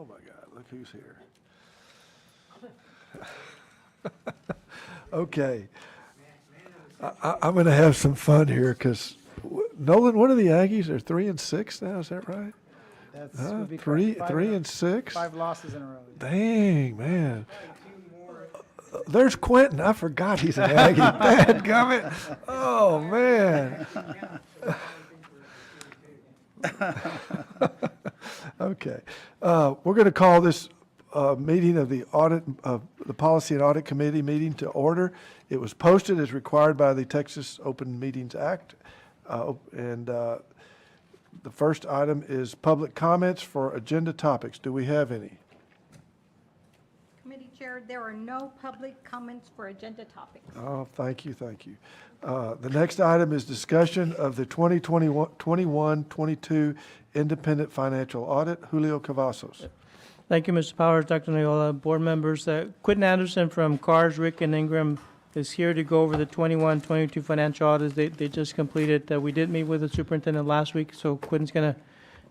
Oh, my God, look who's here. Okay. I'm going to have some fun here because, Nolan, what are the Aggies? They're 3-6 now, is that right? That's Huh? would be Three, correct. 3-6? 5 losses in a row. Dang, man. There's Quentin. I forgot he's an Aggie. Dadgummit. Oh, man. Okay. We're going to call this meeting of the Policy and Audit Committee meeting to order. It was posted as required by the Texas Open Meetings Act. The first item is public comments for agenda topics. Do we have any? Committee Chair, there are no public comments for agenda topics. Oh, thank you, thank you. The next item is discussion of the 2021-22 independent financial audit. Julio Cavazos. Thank you, Mr. Powers, Dr. Neola, board members. Quentin Anderson from CARS, Rick and Ingram is here to go over the 21-22 financial audits they just completed. We did meet with the superintendent last week, so Quentin's going to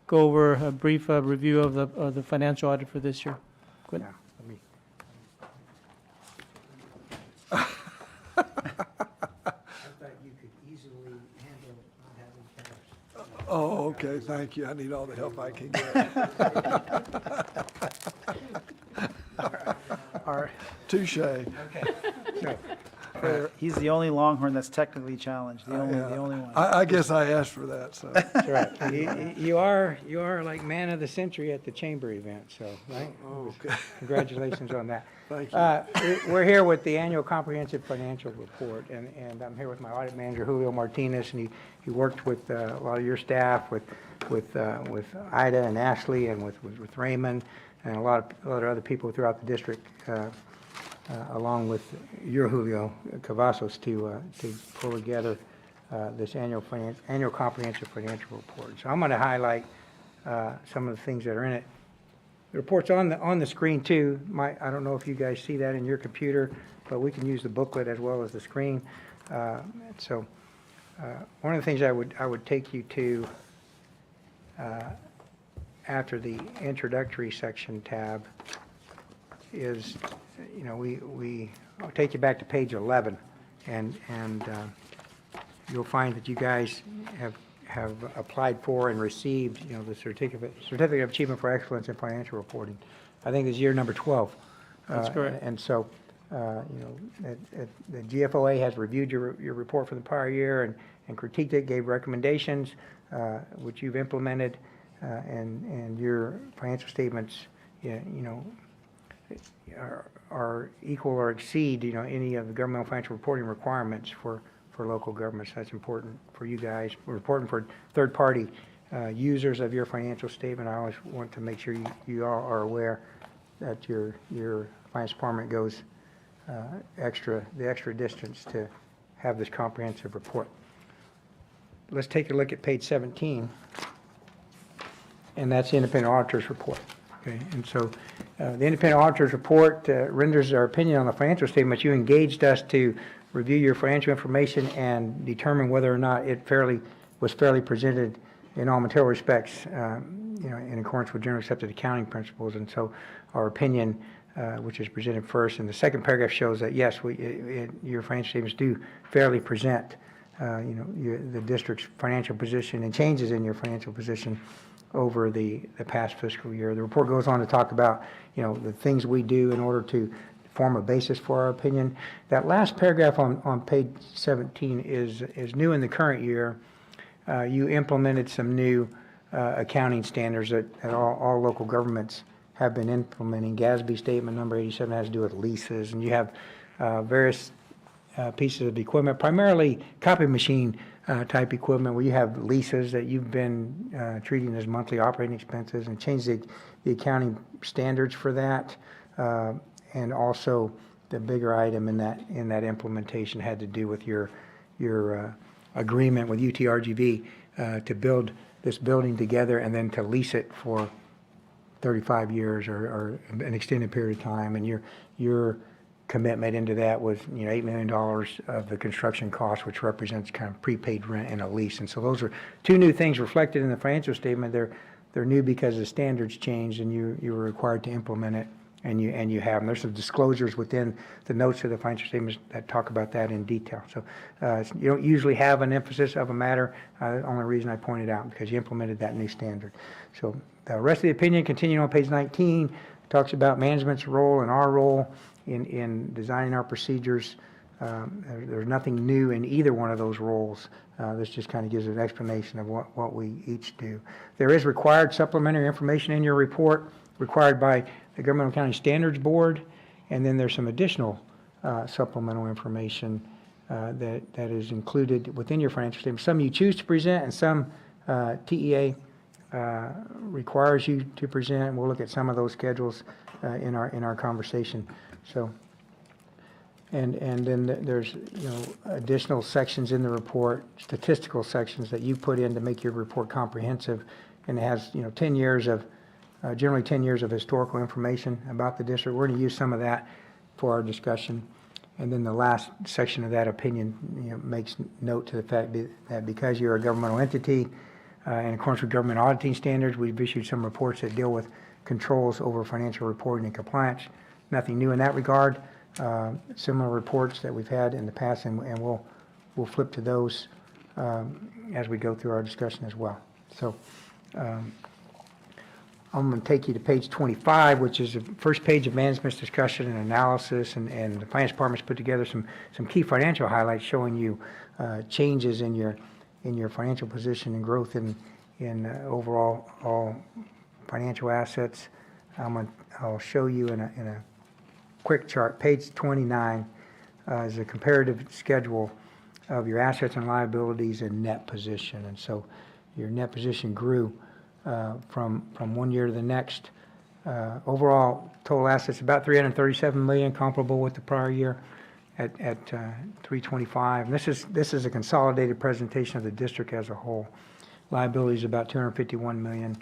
go over a brief review of the financial audit for this year. Quentin? I thought you could easily handle not having cash. Oh, okay, thank you. I need all the help I can get. All right. Touche. He's the only Longhorn that's technically challenged, the only one. I guess I asked for that, so. That's right. You are like man of the century at the chamber event, so, right? Oh, okay. Congratulations on that. Thank you. We're here with the annual comprehensive financial report, and I'm here with my audit manager, Julio Martinez, and he worked with a lot of your staff, with Ida and Ashley, and with Raymond, and a lot of other people throughout the district, along with your Julio Cavazos, to pull together this annual comprehensive financial report. So I'm going to highlight some of the things that are in it. The report's on the screen too. I don't know if you guys see that in your computer, but we can use the booklet as well as the screen. So one of the things I would take you to after the introductory section tab is, I'll take you back to page 11, and you'll find that you guys have applied for and received, the certificate of achievement for excellence in financial reporting. I think it's year number 12. That's correct. And so, the GFOA has reviewed your report for the prior year and critiqued it, gave recommendations, which you've implemented, and your financial statements, are equal or exceed, any of the governmental financial reporting requirements for local governments. That's important for you guys, important for third-party users of your financial statement. I always want to make sure you all are aware that your finance department goes the extra distance to have this comprehensive report. Let's take a look at page 17, and that's the independent auditor's report. Okay, and so the independent auditor's report renders their opinion on the financial statements. You engaged us to review your financial information and determine whether or not it was fairly presented in all material respects, in accordance with generally accepted accounting principles. And so our opinion, which is presented first, and the second paragraph shows that yes, your financial statements do fairly present, the district's financial position and changes in your financial position over the past fiscal year. The report goes on to talk about, the things we do in order to form a basis for our opinion. That last paragraph on page 17 is new in the current year. You implemented some new accounting standards that all local governments have been implementing. GASB statement number 87 has to do with leases, and you have various pieces of equipment, primarily copy machine type equipment, where you have leases that you've been treating as monthly operating expenses, and changed the accounting standards for that. And also the bigger item in that implementation had to do with your agreement with UTRGV to build this building together and then to lease it for 35 years or an extended period of time. And your commitment into that was $8 million of the construction cost, which represents kind of prepaid rent and a lease. And so those are two new things reflected in the financial statement. They're new because the standards changed and you were required to implement it, and you have them. There's some disclosures within the notes of the financial statements that talk about that in detail. So you don't usually have an emphasis of a matter. The only reason I pointed out, because you implemented that new standard. So the rest of the opinion, continuing on page 19, talks about management's role and our role in designing our procedures. There's nothing new in either one of those roles. This just kind of gives an explanation of what we each do. There is required supplementary information in your report, required by the Governmental Accounting Standards Board, and then there's some additional supplemental information that is included within your financial statement. Some you choose to present, and some TEA requires you to present. We'll look at some of those schedules in our conversation. So. And then there's, additional sections in the report, statistical sections that you put in to make your report comprehensive. And it has, 10 years of, generally 10 years of historical information about the district. We're going to use some of that for our discussion. And then the last section of that opinion, makes note to the fact that because you're a governmental entity, in accordance with government auditing standards, we've issued some reports that deal with controls over financial reporting and compliance. Nothing new in that regard. Similar reports that we've had in the past, and we'll flip to those as we go through our discussion as well. So I'm going to take you to page 25, which is the first page of management's discussion and analysis, and the finance department's put together some key financial highlights showing you changes in your financial position and growth in overall all financial assets. I'll show you in a quick chart. Page 29 is a comparative schedule of your assets and liabilities and net position. And so your net position grew from one year to the next. Overall total assets about $337 million, comparable with the prior year at $325. And this is a consolidated presentation of the district as a whole. Liabilities about $251 million,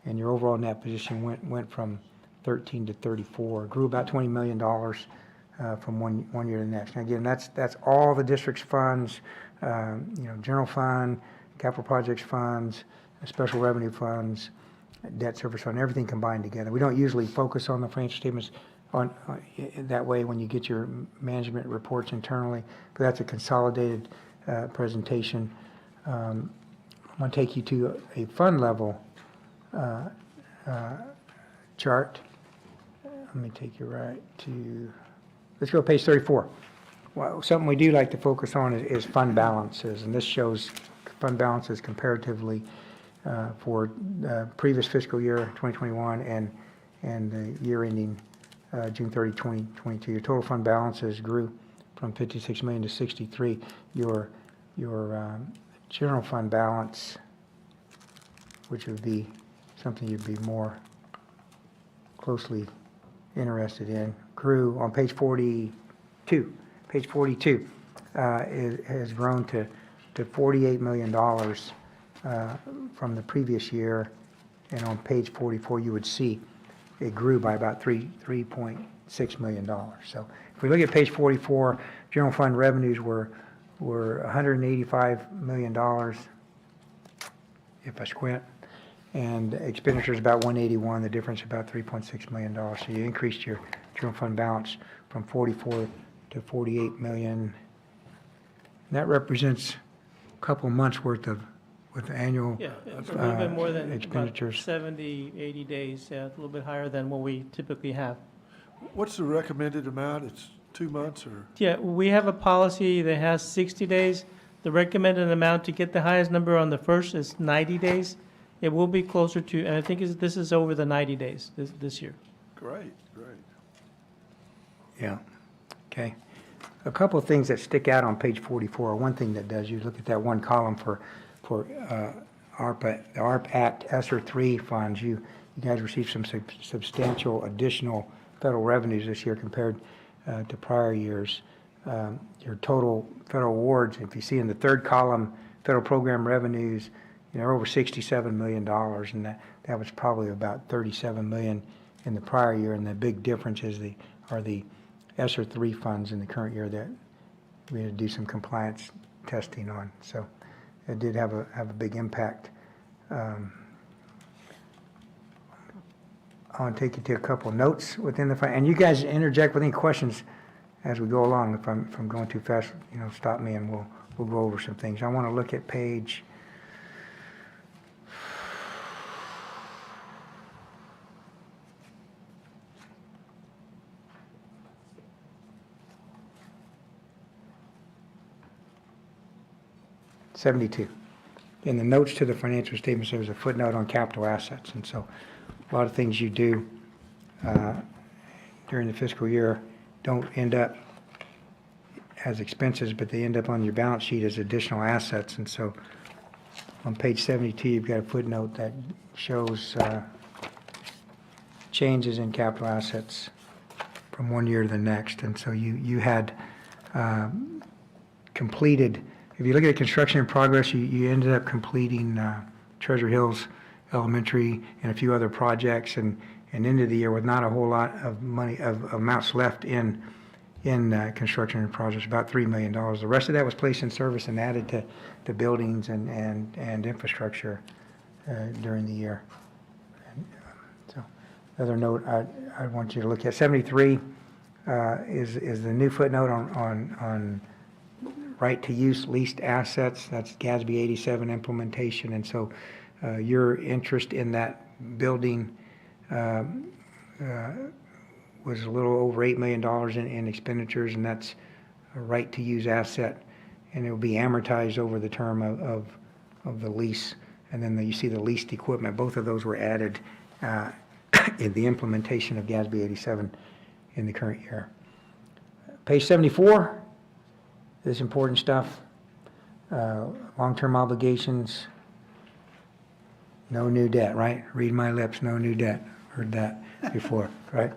and your overall net position went from 13 to 34, grew about $20 million from one year to the next. And again, that's all the district's funds, general fund, capital projects funds, special revenue funds, debt service fund, everything combined together. We don't usually focus on the financial statements on that way when you get your management reports internally, but that's a consolidated presentation. I'm going to take you to a fund level chart. Let me take you right to, let's go to page 34. Well, something we do like to focus on is fund balances, and this shows fund balances comparatively for previous fiscal year 2021 and the year ending June 30, 2022. Your total fund balances grew from 56 million to 63. Your general fund balance, which would be something you'd be more closely interested in, grew on page 42. Page 42 has grown to $48 million from the previous year, and on page 44 you would see it grew by about $3.6 million. So if we look at page 44, general fund revenues were $185 million, if I squint, and expenditures about 181, the difference about $3.6 million. So you increased your general fund balance from 44 to 48 million. And that represents a couple months worth of annual Yeah, it's a little bit more than about expenditures. 70, 80 days, yeah, it's a little bit higher than what we typically have. What's the recommended amount? It's 2 months or? Yeah, we have a policy that has 60 days. The recommended amount to get the highest number on the first is 90 days. It will be closer to, and I think this is over the 90 days this year. Great. Yeah, okay. A couple of things that stick out on page 44. One thing that does, you look at that one column for ARPA, the ARP Act ESSER 3 funds. You guys received some substantial additional federal revenues this year compared to prior years. Your total federal awards, if you see in the third column, federal program revenues, over $67 million, and that was probably about $37 million in the prior year. And the big difference are the ESSER 3 funds in the current year that we had to do some compliance testing on. So it did have a big impact. I want to take you to a couple notes within the, and you guys interject with any questions as we go along. If I'm going too fast, stop me and we'll go over some things. I want to look at page 72. In the notes to the financial statements, there's a footnote on capital assets. And so a lot of things you do during the fiscal year don't end up as expenses, but they end up on your balance sheet as additional assets. And so on page 72, you've got a footnote that shows changes in capital assets from one year to the next. And so you had completed, if you look at construction in progress, you ended up completing Treasure Hills Elementary and a few other projects, and ended the year with not a whole lot of money, of amounts left in construction in progress, about $3 million. The rest of that was placed in service and added to buildings and infrastructure during the year. And, so, another note I want you to look at, 73 is the new footnote on right to use leased assets. That's GASB 87 implementation. And so your interest in that building was a little over $8 million in expenditures, and that's a right to use asset, and it will be amortized over the term of the lease. And then you see the leased equipment. Both of those were added in the implementation of GASB 87 in the current year. Page 74. This important stuff, long-term obligations, no new debt, right? Read my lips, no new debt. Heard that before, right?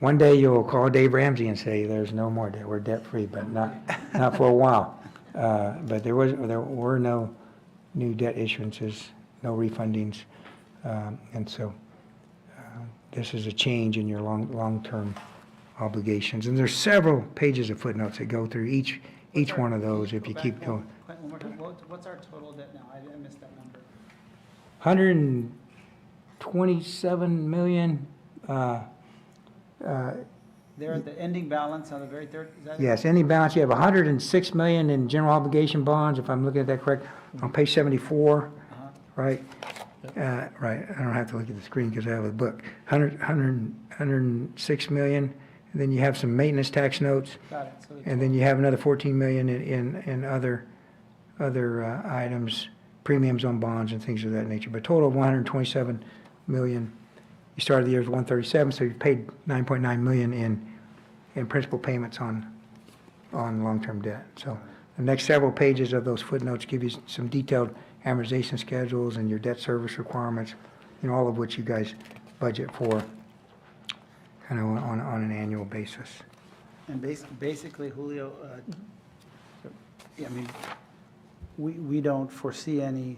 One day you'll call Dave Ramsey and say, there's no more debt, we're debt-free, but not for a while. But there were no new debt issuances, no refundings, and so this is a change in your long-term obligations. And there's several pages of footnotes that go through each one of those if you keep going. One more time. What's our total debt now? I missed that number. 127 million, They're at the ending balance on the very third, is that it? yes, ending balance, you have 106 million in general obligation bonds, if I'm looking at that correct, on page 74, right? Right, I don't have to look at the screen because I have a book. 106 million. And then you have some maintenance tax notes, Got it. So and then you have another 14 million in other items, premiums on bonds and things of that nature. But total of 127 million. You started the year with 137, so you paid 9.9 million in principal payments on long-term debt. So the next several pages of those footnotes give you some detailed amortization schedules and your debt service requirements, all of which you guys budget for kind of on an annual basis. And basically, Julio, I mean, we don't foresee any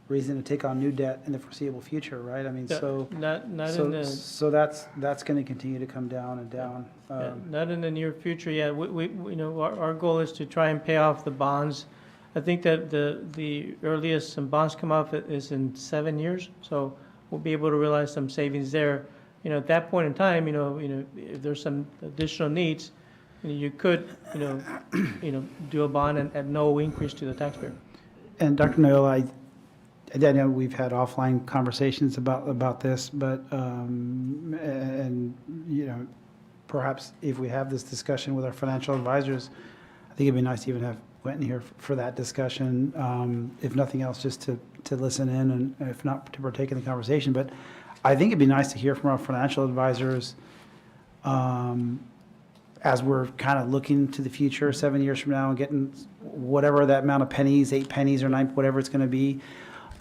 reason to take on new debt in the foreseeable future, right? I mean, so Not in the, so that's going to continue to come down and down. not in the near future yet. We our goal is to try and pay off the bonds. I think that the earliest some bonds come off is in 7 years, so we'll be able to realize some savings there. At that point in time, if there's some additional needs, you could, do a bond at no increase to the taxpayer. And Dr. Noyola, I know we've had offline conversations about this, but, perhaps if we have this discussion with our financial advisors, I think it'd be nice to even have Quentin here for that discussion, if nothing else, just to listen in, and if not to partake in the conversation. But I think it'd be nice to hear from our financial advisors as we're kind of looking to the future, 7 years from now, and getting whatever that amount of pennies, 8 pennies or 9, whatever it's going to be.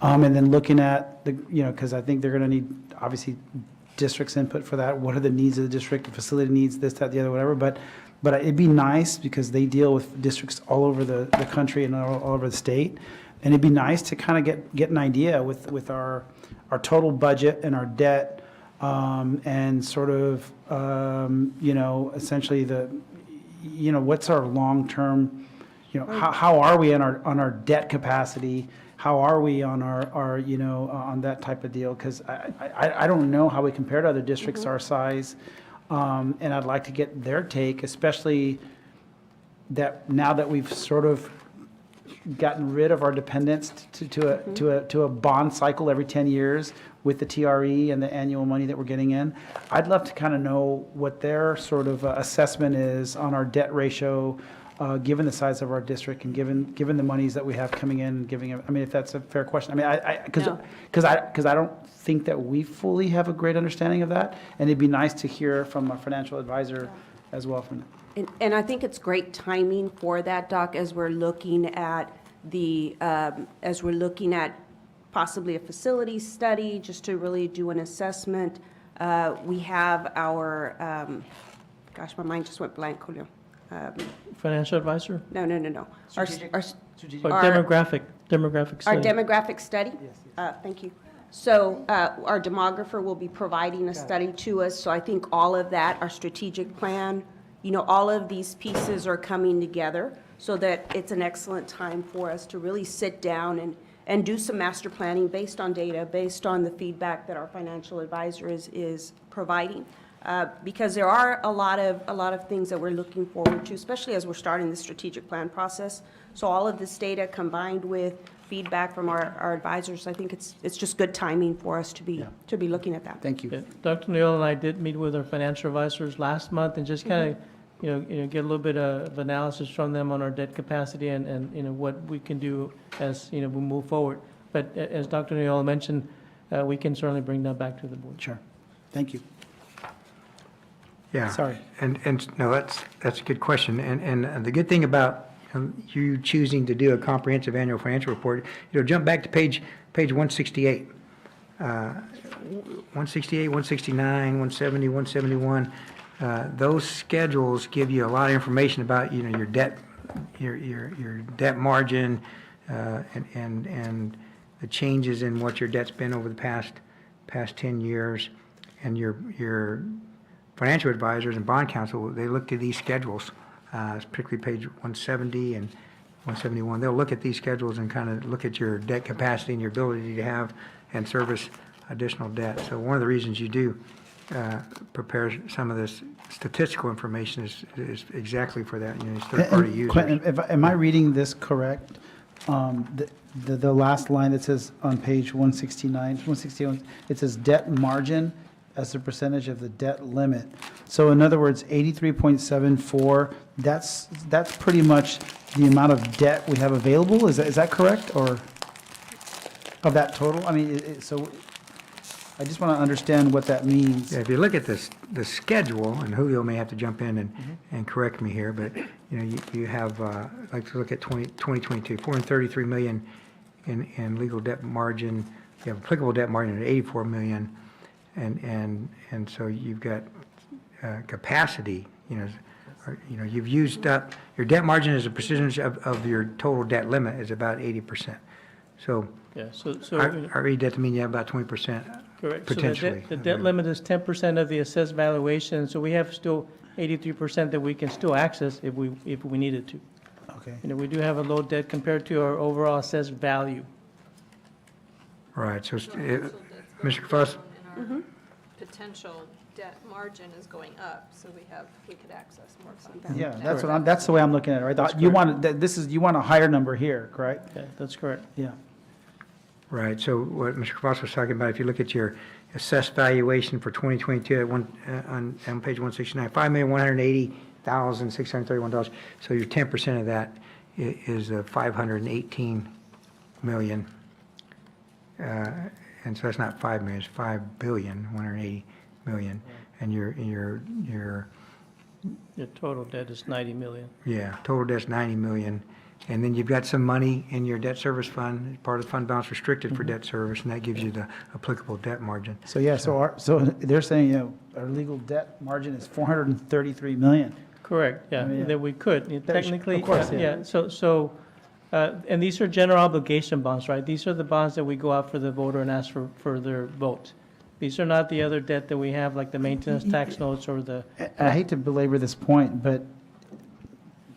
And then looking at because I think they're going to need, obviously, district's input for that. What are the needs of the district, the facility needs, this, that, the other, whatever. But it'd be nice, because they deal with districts all over the country and all over the state. And it'd be nice to kind of get an idea with our total budget and our debt, and sort of, essentially what's our long-term you know, how are we on our debt capacity? How are we on our, you know, on that type of deal? Because I don't know how we compare to other districts our size. And I'd like to get their take, especially that now that we've sort of gotten rid of our dependence to a bond cycle every 10 years with the TRE and the annual money that we're getting in. I'd love to kind of know what their sort of assessment is on our debt ratio, given the size of our district and given the monies that we have coming in and giving, I mean, if that's a fair question. I mean, because I don't think that we fully have a great understanding of that. And it'd be nice to hear from a financial advisor as well from And I think it's great timing for that, Doc, as we're looking at possibly a facility study, just to really do an assessment. We have our, gosh, my mind just went blank, Julio. Financial advisor? No. Our Or Our- demographic Our study? demographic study? Thank you. So our demographer will be providing a study to us, so I think all of that, our strategic plan, you know, all of these pieces are coming together so that it's an excellent time for us to really sit down and do some master planning based on data, based on the feedback that our financial advisor is providing. Because there are a lot of things that we're looking forward to, especially as we're starting the strategic plan process. So all of this data combined with feedback from our advisors, I think it's just good timing for us to be looking at that. Thank you. Yeah, Dr. Neal and I did meet with our financial advisors last month and just kind of, you know, get a little bit of analysis from them on our debt capacity and, you know, what we can do as, you know, we move forward. But as Dr. Neal mentioned, we can certainly bring that back to the board. Sure. Thank you. Yeah. Sorry. And no, that's a good question. And the good thing about you choosing to do a comprehensive annual financial report, jump back to page 168. 168, 169, 170, 171. Those schedules give you a lot of information about, your debt, your debt margin, and the changes in what your debt's been over the past 10 years. And your financial advisors and bond counsel, they look to these schedules, particularly page 170 and 171. They'll look at these schedules and kind of look at your debt capacity and your ability to have and service additional debt. So one of the reasons you do prepare some of this statistical information is exactly for that, these third-party users. Quentin, am I reading this correct? The last line that says on page 161, it says debt margin as a percentage of the debt limit. So in other words, 83.74, that's pretty much the amount of debt we have available? Is that correct, or of that total? I mean, so I just want to understand what that means. Yeah, if you look at the schedule, and Julio may have to jump in and correct me here, but, you have, let's look at 2022, $433 million in legal debt margin. You have applicable debt margin at $84 million. And so you've got capacity, you've used up, your debt margin as a percentage of your total debt limit is about 80%. So Yeah, so. I read that to mean you have about 20% Correct. potentially. So the debt limit is 10% of the assessed valuation, so we have still 83% that we can still access if we needed to. Okay. We do have a low debt compared to our overall assessed value. Right, so, Mr. Foss? Potential debt margin is going up, so we could access more funds. Yeah, that's the way I'm looking at it, right? You want, you want a higher number here, correct? Yeah, that's correct. Yeah. Right, so what Mr. Foss was talking about, if you look at your assessed valuation for 2022 on page 169, $5,180,631. So your 10% of that is $518 million. And so that's not 5 million, it's $5,180 million. And your Your total debt is 90 million. yeah, total debt's 90 million. And then you've got some money in your debt service fund, part of the fund balance restricted for debt service, and that gives you the applicable debt margin. So, yeah, so they're saying, our legal debt margin is 433 million. Correct, yeah, Yeah. that we could. Technically, of course, yeah. And these are general obligation bonds, right? These are the bonds that we go out for the voter and ask for their vote. These are not the other debt that we have, like the maintenance tax notes or the, I hate to belabor this point, but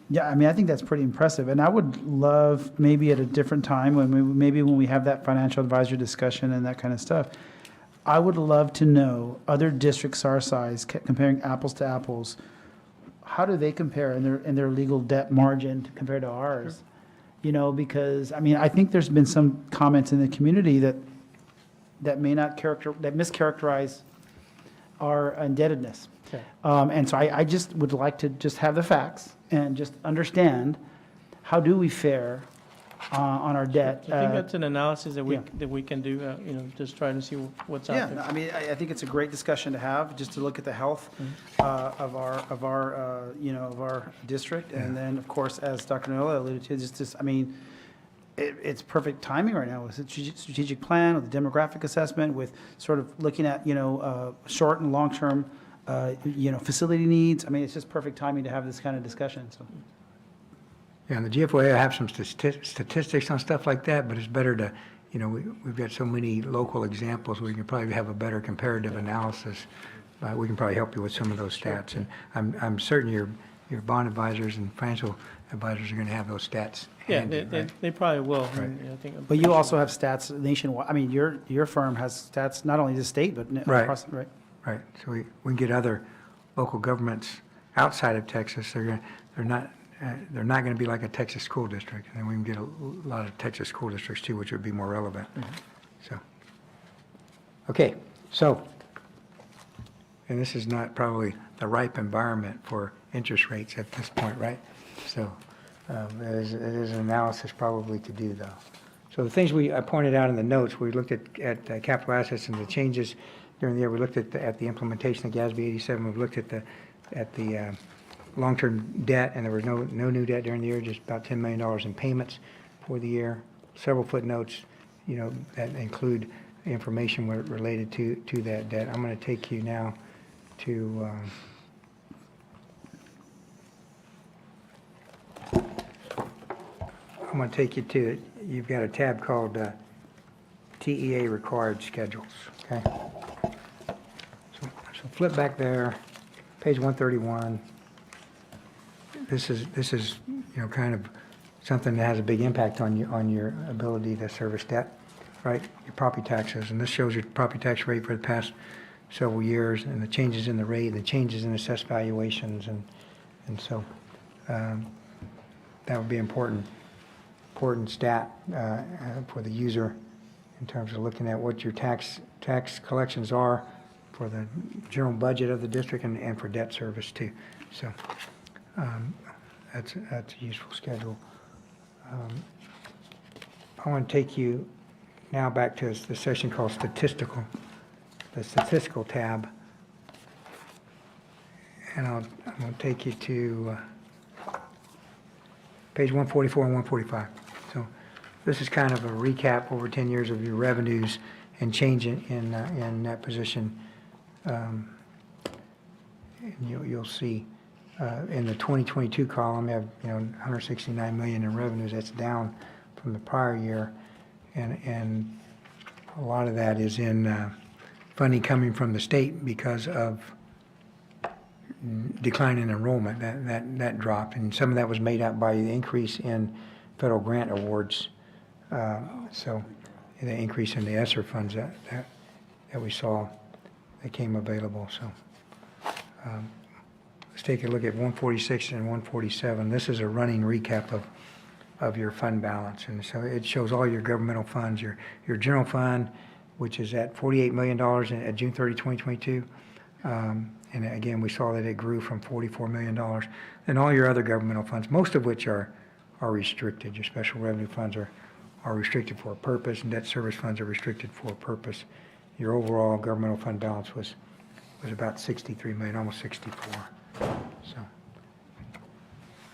Yeah, I mean, I think that's pretty impressive, and I would love, maybe at a different time, maybe when we have that financial advisor discussion and that kind of stuff, I would love to know other districts our size, comparing apples to apples, how do they compare in their legal debt margin compared to ours? You know, because, I mean, I think there's been some comments in the community that may not that mischaracterize our indebtedness. Okay. And so I just would like to just have the facts and just understand, how do we fare on our debt? I think that's an analysis that yeah. we can do, you know, just trying to see what's out Yeah, there. I mean, I think it's a great discussion to have, just to look at the health of our you know, of our district. And then, of course, as Dr. Nola alluded to, just, I mean, it's perfect timing right now with the strategic plan, with the demographic assessment, with sort of looking at, you know, short and long-term, you know, facility needs. I mean, it's just perfect timing to have this kind of discussion, so. Yeah, and the GFOA have some statistics on stuff like that, but it's better to, you know, we've got so many local examples, we can probably have a better comparative analysis. We can probably help you with some of those stats. And I'm certain your bond advisors and financial advisors are going to have those stats Yeah, handy, right? they probably will. Right. And, you know, I think. But you also have stats nationwide. I mean, your firm has stats not only the state, but Right. across, right? Right, so we can get other local governments outside of Texas, they're not going to be like a Texas school district, and then we can get a lot of Texas school districts too, which would be more relevant, so. Okay, so, and this is not probably the ripe environment for interest rates at this point, right? So, it is an analysis probably to do though. So the things I pointed out in the notes, we looked at capital assets and the changes during the year. We looked at the implementation of GASB 87. We looked at the long-term debt, and there was no new debt during the year, just about $10 million in payments for the year. Several footnotes, you know, that include information related to that debt. I'm going to take you now to you've got a tab called TEA required schedules, okay? So flip back there, page 131. This is, you know, kind of something that has a big impact on your ability to service debt, right? Your property taxes, and this shows your property tax rate for the past several years, and the changes in the rate, the changes in assessed valuations, and so that would be important stat for the user in terms of looking at what your tax collections are for the general budget of the district and for debt service too. So that's a useful schedule. I want to take you now back to the section called statistical, the statistical tab. And I'm going to take you to page 144 and 145. So this is kind of a recap over 10 years of your revenues and change in that position. And you'll see in the 2022 column, you have, you know, 169 million in revenues. That's down from the prior year, and a lot of that is in funding coming from the state because of decline in enrollment. That dropped, and some of that was made up by the increase in federal grant awards. So the increase in the ESSER funds that we saw that came available. So let's take a look at 146 and 147. This is a running recap of your fund balance, and so it shows all your governmental funds, your general fund, which is at $48 million at June 30, 2022. And again, we saw that it grew from $44 million. And all your other governmental funds, most of which are restricted. Your special revenue funds are restricted for a purpose, and debt service funds are restricted for a purpose. Your overall governmental fund balance was about 63 million, almost 64. So,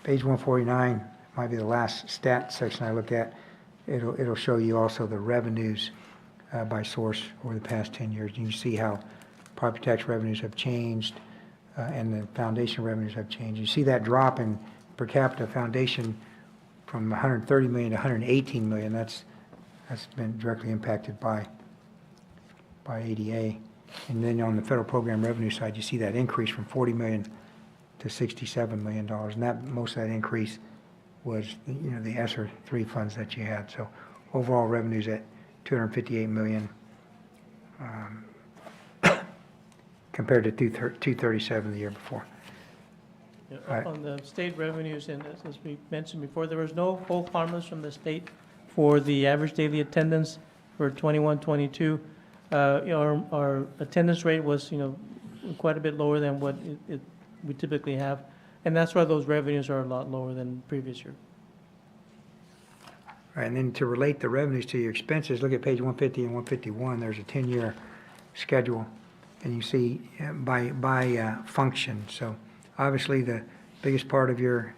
page 149 might be the last stat section I look at. It'll show you also the revenues by source over the past 10 years. You can see how property tax revenues have changed and the foundation revenues have changed. You see that drop in per capita foundation from 130 million to 118 million. That's been directly impacted by ADA. And then on the federal program revenue side, you see that increase from 40 million to $67 million. And that, most of that increase was, the ESSER 3 funds that you had. So overall revenues at $258 million compared to $237 the year before. Yeah, Right. On the state revenues, and as we mentioned before, there was no hold harmless from the state for the average daily attendance for 21-22. Our attendance rate was, quite a bit lower than what we typically have, and that's why those revenues are a lot lower than previous year. Right, and then to relate the revenues to your expenses, look at page 150 and 151. There's a 10-year schedule, and you see by function. So obviously, the biggest part of your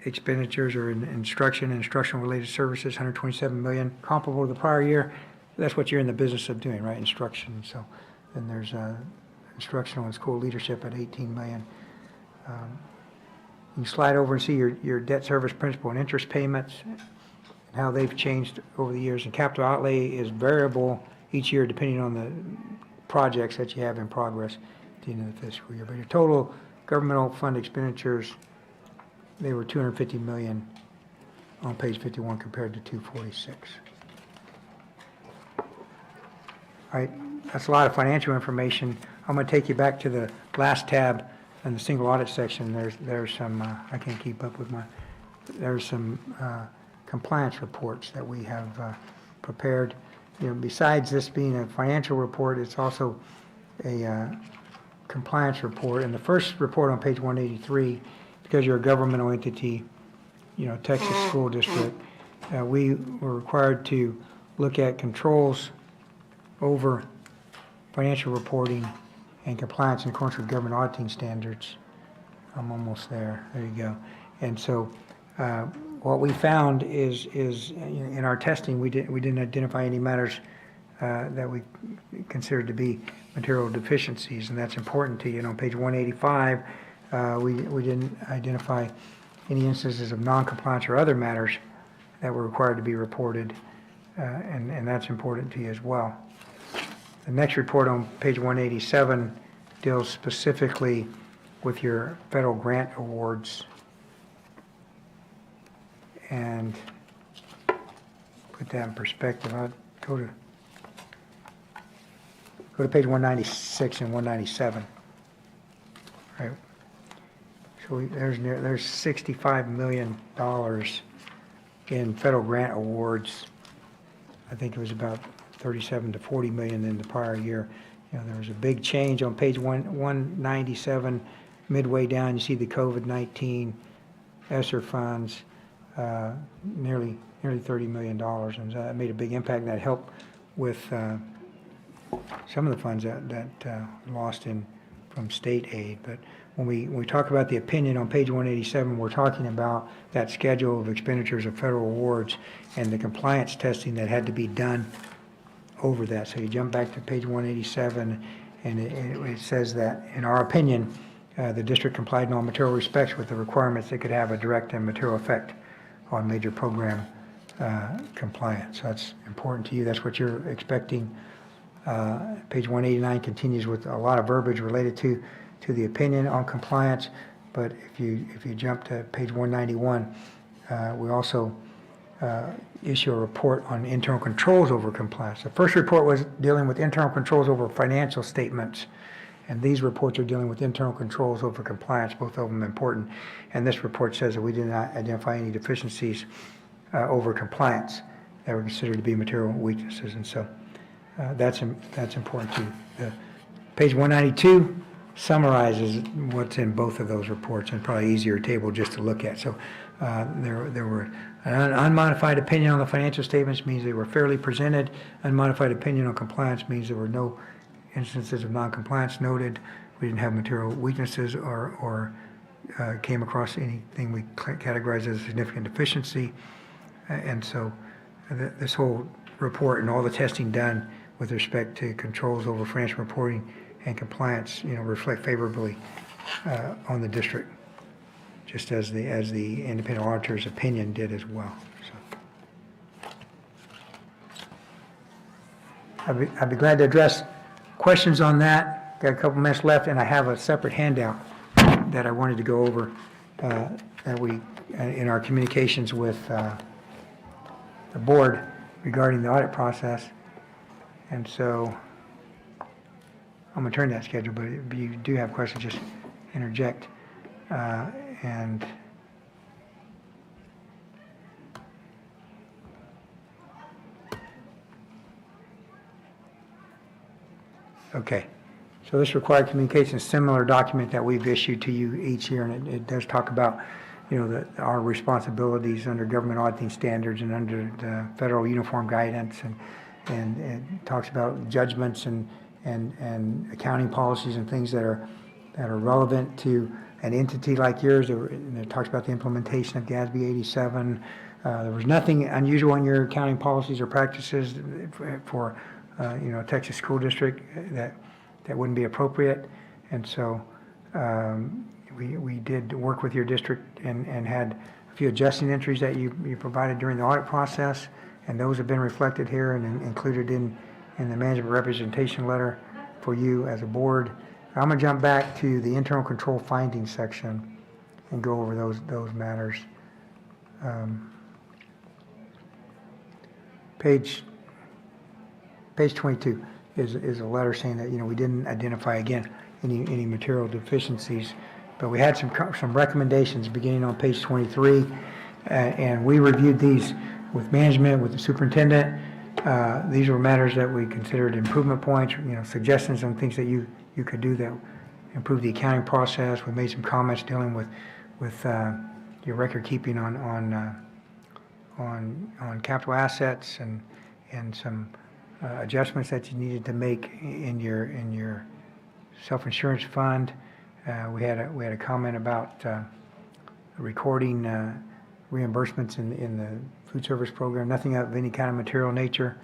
expenditures are in instruction and instructional-related services, $127 million, comparable to the prior year. That's what you're in the business of doing, right? Instruction. So then there's instructional and school leadership at $18 million. You slide over and see your debt service principal and interest payments and how they've changed over the years. And capital outlay is variable each year depending on the projects that you have in progress at the end of the fiscal year. But your total governmental fund expenditures, they were $250 million on page 51 compared to 246. All right, that's a lot of financial information. I'm going to take you back to the last tab in the single audit section. There's some, I can't keep up with there's some compliance reports that we have prepared. Besides this being a financial report, it's also a compliance report. And the first report on page 183, because you're a governmental entity, Texas School District, we were required to look at controls over financial reporting and compliance in accordance with government auditing standards. I'm almost there. There you go. And so what we found is in our testing, we didn't identify any matters that we considered to be material deficiencies, and that's important to you. On page 185, we didn't identify any instances of non-compliance or other matters that were required to be reported, and that's important to you as well. The next report on page 187 deals specifically with your federal grant awards. And put that in perspective, I'll go to page 196 and 197. Right. So there's $65 million in federal grant awards. I think it was about 37 to 40 million in the prior year. There was a big change on page 197, midway down. You see the COVID-19 ESSER funds, nearly $30 million, and that made a big impact. And that helped with some of the funds that lost from state aid. But when we talk about the opinion on page 187, we're talking about that schedule of expenditures of federal awards and the compliance testing that had to be done over that. So you jump back to page 187, and it says that, in our opinion, the district complied in all material respects with the requirements that could have a direct and material effect on major program compliance. So that's important to you. That's what you're expecting. Page 189 continues with a lot of verbiage related to the opinion on compliance. But if you jump to page 191, we also issue a report on internal controls over compliance. The first report was dealing with internal controls over financial statements, and these reports are dealing with internal controls over compliance, both of them important. And this report says that we did not identify any deficiencies over compliance that were considered to be material weaknesses, and so that's important too. Page 192 summarizes what's in both of those reports, and probably easier table just to look at. So there were an unmodified opinion on the financial statements means they were fairly presented. Unmodified opinion on compliance means there were no instances of non-compliance noted. We didn't have material weaknesses or came across anything we categorized as a significant deficiency. And so this whole report and all the testing done with respect to controls over financial reporting and compliance, reflect favorably on the district, just as the independent auditor's opinion did as well. So I'd be glad to address questions on that. Got a couple minutes left, and I have a separate handout that I wanted to go over, that we, in our communications with the board regarding the audit process. And so I'm going to turn that schedule, but if you do have questions, just interject. And okay. So this required communication, similar document that we've issued to you each year, and it does talk about, our responsibilities under government auditing standards and under the federal uniform guidance, and it talks about judgments and accounting policies and things that are relevant to an entity like yours. And it talks about the implementation of GASB 87. There was nothing unusual in your accounting policies or practices for Texas school district that wouldn't be appropriate. And so we did work with your district and had a few adjusting entries that you provided during the audit process, and those have been reflected here and included in the management representation letter for you as a board. I'm going to jump back to the internal control findings section and go over those matters. Page 22 is a letter saying that, we didn't identify, again, any material deficiencies, but we had some recommendations beginning on page 23, and we reviewed these with management, with the superintendent. These were matters that we considered improvement points, suggestions on things that you could do that improve the accounting process. We made some comments dealing with your record keeping on capital assets and some adjustments that you needed to make in your self-insurance fund. We had a comment about recording reimbursements in the food service program, nothing of any kind of material nature.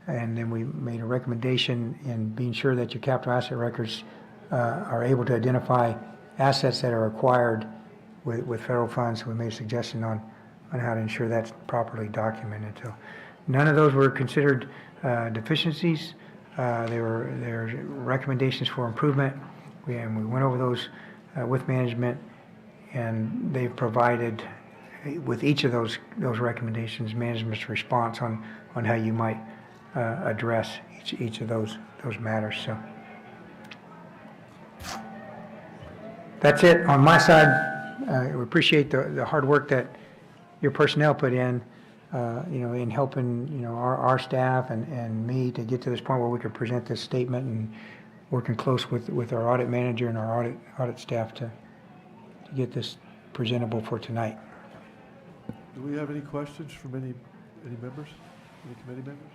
And then we made a recommendation in being sure that your capital asset records are able to identify assets that are acquired with federal funds. We made a suggestion on how to ensure that's properly documented. So none of those were considered deficiencies. They were recommendations for improvement. We went over those with management, and they've provided with each of those recommendations management's response on how you might address each of those matters. So that's it on my side. We appreciate the hard work that your personnel put in helping our staff and me to get to this point where we could present this statement, and working close with our audit manager and our audit staff to get this presentable for tonight. Do we have any questions from any members, any committee members?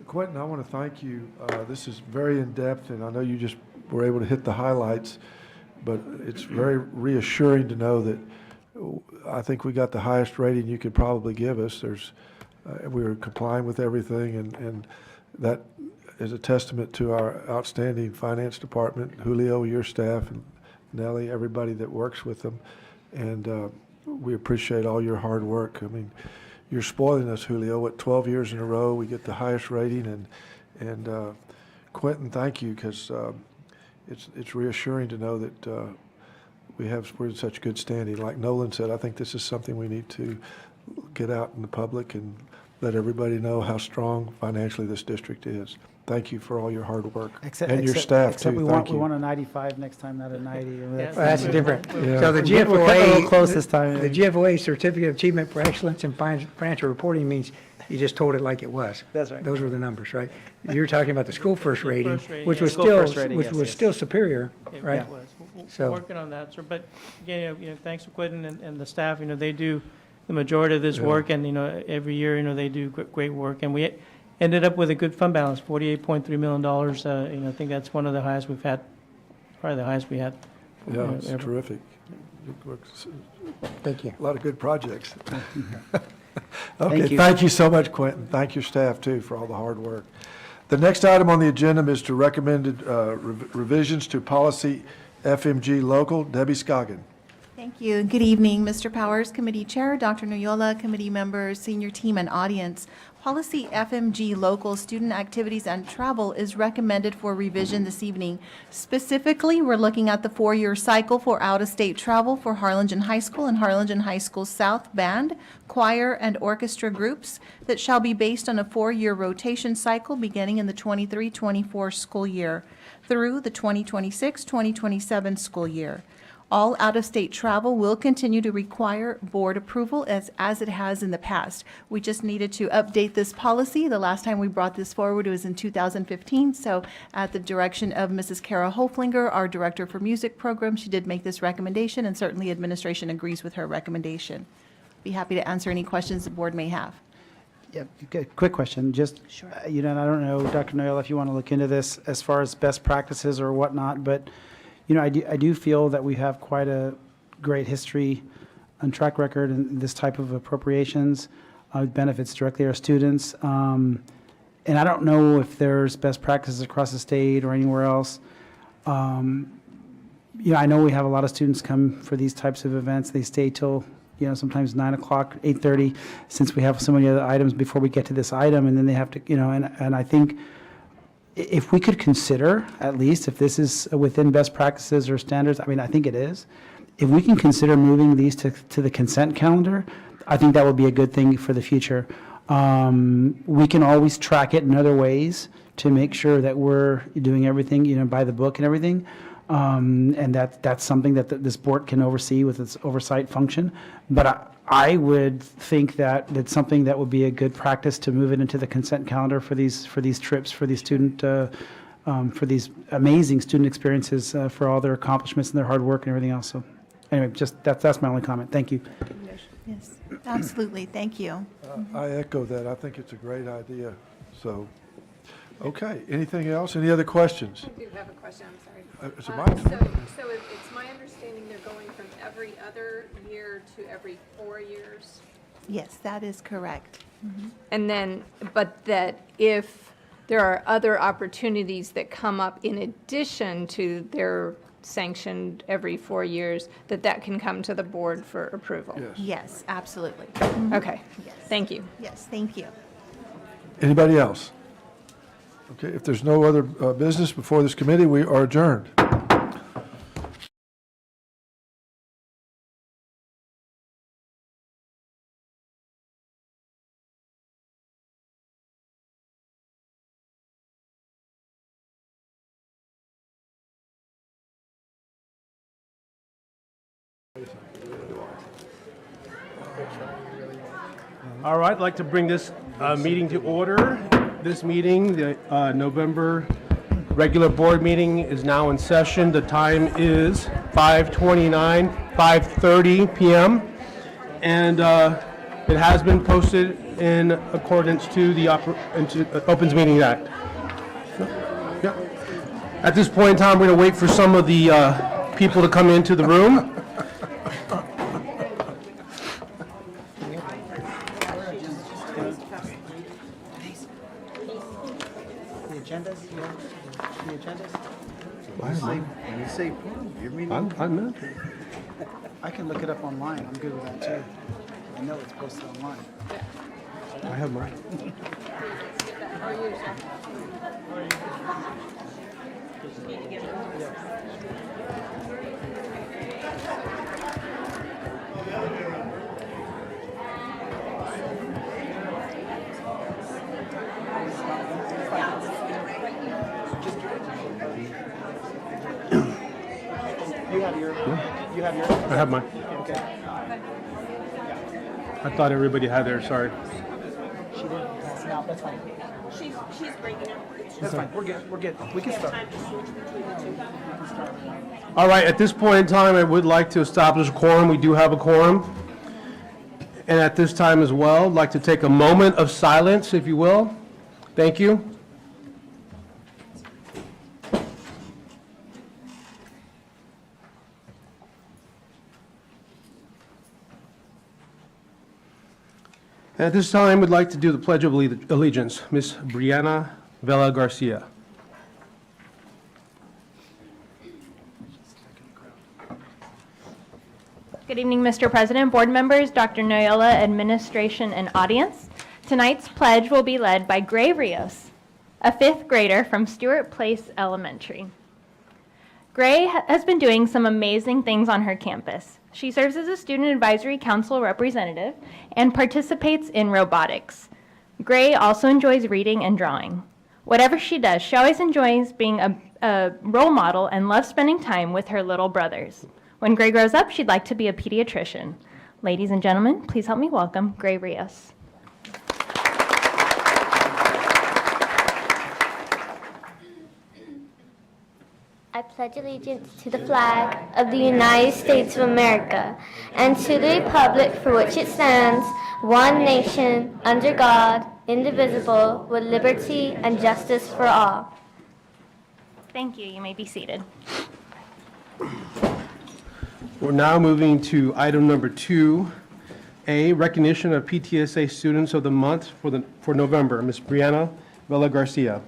Quentin, I want to thank you. This is very in-depth, and I know you just were able to hit the highlights, but it's very reassuring to know that I think we got the highest rating you could probably give us. We were complying with everything, and that is a testament to our outstanding finance department, Julio, your staff, and Nellie, everybody that works with them. And we appreciate all your hard work. I mean, you're spoiling us, Julio. At 12 years in a row, we get the highest rating. And Quentin, thank you, because it's reassuring to know that we're in such good standing. Like Nolan said, I think this is something we need to get out in the public and let everybody know how strong financially this district is. Thank you for all your hard work. And your staff, too. We Thank want you. a 95 next time, not a 90. Yeah. Well, that's different. Yeah. So the We're cutting a little GFOA, close this time. the GFOA Certificate of Achievement for Excellence in Financial Reporting means you just told it like it was. That's right. Those were the numbers, right? You're talking about the school first rating, First rating, which yeah. was School still, first rating, yes, yes. still superior, It right? was. We're So- working on that, sir. But again, thanks to Quentin and the staff. They do the majority of this work, and every year, they do great work. And we ended up with a good fund balance, $48.3 million. I think that's one of the highest we've had, probably the highest we had. Yeah, it's ever. terrific. It works- Thank you. A lot of good projects. Thank Okay, you. thank you so much, Quentin. Thank your staff, too, for all the hard work. The next item on the agenda is to recommended revisions to policy FMG local. Debbie Scoggin. Thank you. Good evening, Mr. Powers, Committee Chair, Dr. Noyola, committee members, senior team, and audience. Policy FMG Local Student Activities and Travel is recommended for revision this evening. Specifically, we're looking at the 4-year cycle for out-of-state travel for Harlingen High School and Harlingen High School South Band, choir, and orchestra groups that shall be based on a 4-year rotation cycle beginning in the 23-24 school year through the 2026-2027 school year. All out-of-state travel will continue to require board approval as it has in the past. We just needed to update this policy. The last time we brought this forward was in 2015, so at the direction of Mrs. Kara Hoflinger, our Director for Music Program, she did make this recommendation, and certainly administration agrees with her recommendation. Be happy to answer any questions the board may have. Yeah, quick question, just, you know, and I don't know, Dr. Noyola, if you want to look into this as far as best practices or whatnot, but, you know, I do feel that we have quite a great history and track record in this type of appropriations. It benefits directly our students. And I don't know if there's best practices across the state or anywhere else. You know, I know we have a lot of students come for these types of events. They stay till, you know, sometimes 9 o'clock, 8:30, since we have so many other items before we get to this item, and then they have to, you know, and I think if we could consider, at least, if this is within best practices or standards, I mean, I think it is, if we can consider moving these to the consent calendar, I think that would be a good thing for the future. We can always track it in other ways to make sure that we're doing everything, you know, by the book and everything. And that's something that this board can oversee with its oversight function. But I would think that it's something that would be a good practice to move it into the consent calendar for these trips, for these student, for these amazing student experiences, for all their accomplishments and their hard work and everything else. So anyway, just that's my only comment. Thank you. Yes, absolutely. Thank you. I echo that. I think it's a great idea. So, okay, anything else? Any other questions? I do have a question, I'm sorry. It's a microphone. So it's my understanding they're going from every other year to every 4 years? Yes, that is correct. And then, but that if there are other opportunities that come up in addition to their sanctioned every 4 years, that can come to the board for approval? Yes. Yes, absolutely. Okay, Yes. thank you. Yes, thank you. Anybody else? Okay, if there's no other business before this committee, we are adjourned. All right, I'd like to bring this meeting to order. This meeting, the November regular board meeting is now in session. The time is 5:29, 5:30 p.m. And it has been posted in accordance to the Opens Meeting Act. Yeah. At this point in time, we're going to wait for some of the people to come into the room. I'm not. I can look it up online. I'm good with that too. I know it's posted online. I have mine. You have yours? I have mine. Okay. I thought everybody had theirs, sorry. She didn't pass it out. That's fine. She's bringing up. That's fine. We're good. We're good. We can start. All right, at this point in time, I would like to establish a quorum. We do have a quorum. And at this time as well, I'd like to take a moment of silence, if you will. Thank you. At this time, we'd like to do the Pledge of Allegiance. Ms. Brianna Vela Garcia. Good evening, Mr. President, board members, Dr. Noyola, administration, and audience. Tonight's pledge will be led by Gray Rios, a 5th grader from Stewart Place Elementary. Gray has been doing some amazing things on her campus. She serves as a student advisory council representative and participates in robotics. Gray also enjoys reading and drawing. Whatever she does, she always enjoys being a role model and loves spending time with her little brothers. When Gray grows up, she'd like to be a pediatrician. Ladies and gentlemen, please help me welcome Gray Rios. I pledge allegiance to the flag of the United States of America and to the republic for which it stands, one nation, under God, indivisible, with liberty and justice for all. Thank you. You may be seated. We're now moving to item number 2A, recognition of PTSA Students of the Month for November. Ms. Brianna Vela Garcia.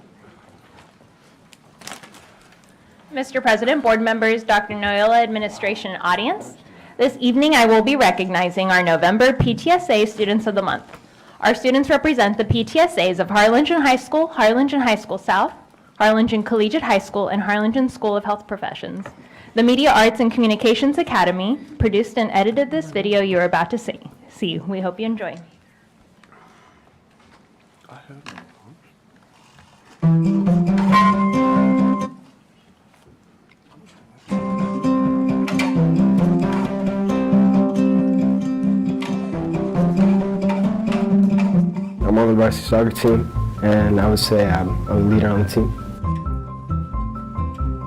Mr. President, board members, Dr. Noyola, administration, and audience, this evening I will be recognizing our November PTSA Students of the Month. Our students represent the PTSAs of Harlingen High School, Harlingen High School South, Harlingen Collegiate High School, and Harlingen School of Health Professions. The Media Arts and Communications Academy produced and edited this video you are about to see. We hope you enjoy. I'm on the varsity soccer team, and I would say I'm a leader on the team.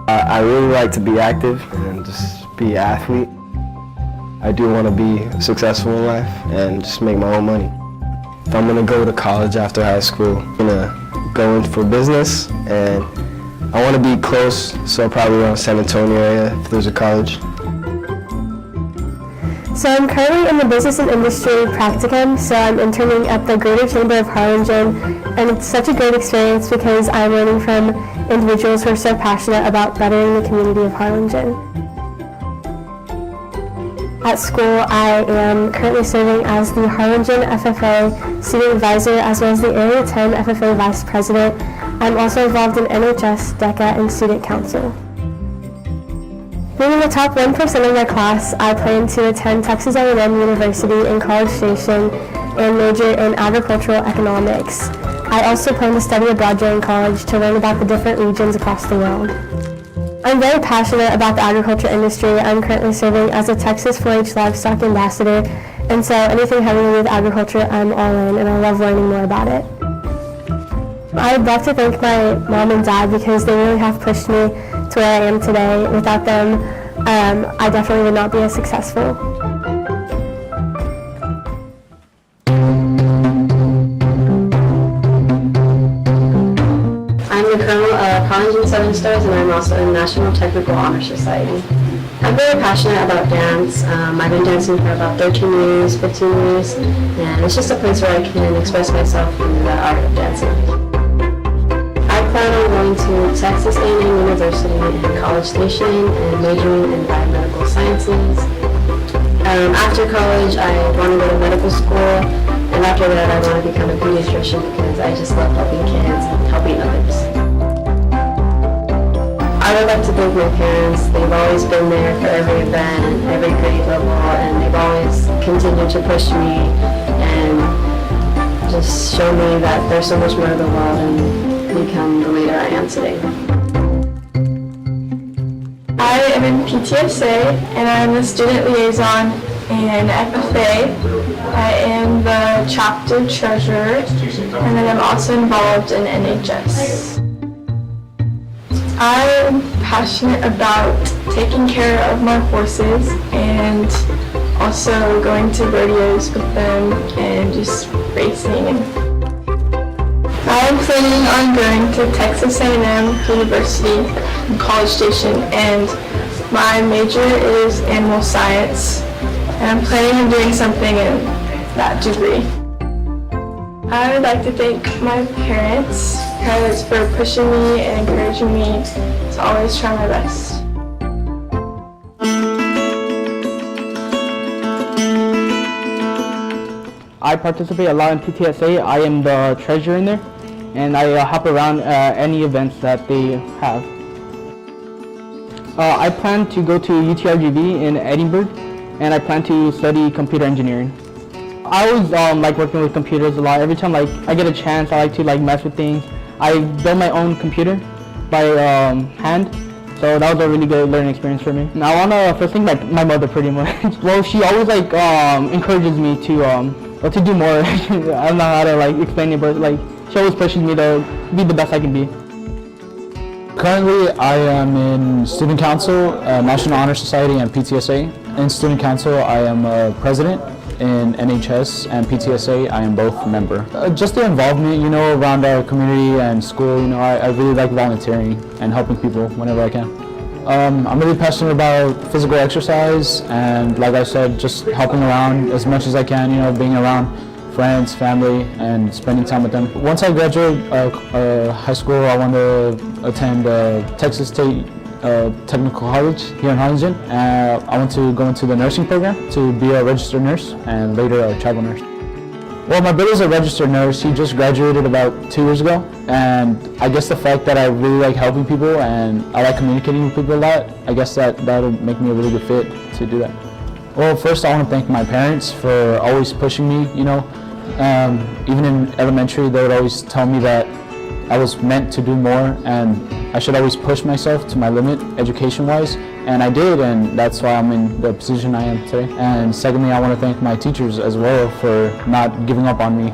I really like to be active and just be an athlete. I do want to be successful in life and just make my own money. If I'm going to go to college after high school, I'm going to go in for business, and I want to be close, so probably around San Antonio area if there's a college. So I'm currently in the business and industry practicum, so I'm interning at the Greater Chamber of Harlingen, and it's such a great experience because I'm learning from individuals who are so passionate about bettering the community of Harlingen. At school, I am currently serving as the Harlingen FFA Student Advisor as well as the Area 10 FFA Vice President. I'm also involved in NHS, DECA, and Student Council. Being in the top 1% of my class, I plan to attend Texas A&M University in College Station and major in agricultural economics. I also plan to study abroad during college to learn about the different regions across the world. I'm very passionate about the agriculture industry. I'm currently serving as a Texas 4-H livestock ambassador, and so anything having to do with agriculture, I'm all in, and I love learning more about it. I'd love to thank my mom and dad because they really have pushed me to where I am today. Without them, I definitely would not be as successful. I'm the Colonel of Harlingen Seven Stars, and I'm also in the National Technical Honor Society. I'm very passionate about dance. I've been dancing for about 13 years, 15 years, and it's just a place where I can express myself in the art of dancing. I plan on going to Texas A&M University in College Station and majoring in biomedical sciences. After college, I want to go to medical school, and after that, I want to become a pediatrician because I just love helping kids and helping others. I would like to thank my parents. They've always been there for every event, every grade level, and they've always continued to push me and just show me that there's so much more to the world and become the leader I am today. I am in PTSA, and I'm the student liaison in FFA. I am the chapter treasurer, and then I'm also involved in NHS. I'm passionate about taking care of my horses and also going to rodeos with them and just racing. I'm planning on going to Texas A&M University in College Station, and my major is animal science, and I'm planning on doing something in that degree. I would like to thank my parents for pushing me and encouraging me to always try my best. I participate a lot in PTSA. I am the treasurer in there, and I hop around any events that they have. I plan to go to UTRGV in Edinburgh, and I plan to study computer engineering. I always like working with computers a lot. Every time I get a chance, I like to mess with things. I built my own computer by hand, so that was a really good learning experience for me. And I want to first thank my mother pretty much. Well, she always encourages me to do more. I don't know how to explain it, but she always pushes me to be the best I can be. Currently, I am in Student Council, National Honor Society, and PTSA. In Student Council, I am a president. In NHS and PTSA, I am both member. Just the involvement, around our community and school, I really like volunteering and helping people whenever I can. I'm really passionate about physical exercise and, like I said, just helping around as much as I can, being around friends, family, and spending time with them. Once I graduate high school, I want to attend Texas State Technical College here in Harlingen. I want to go into the nursing program to be a registered nurse and later a travel nurse. Well, my brother's a registered nurse. He just graduated about 2 years ago, and I guess the fact that I really like helping people and I like communicating with people a lot, I guess that'll make me a really good fit to do that. Well, first I want to thank my parents for always pushing me, even in elementary they would always tell me that I was meant to do more and I should always push myself to my limit education-wise, and I did, and that's why I'm in the position I am today. And secondly, I want to thank my teachers as well for not giving up on me.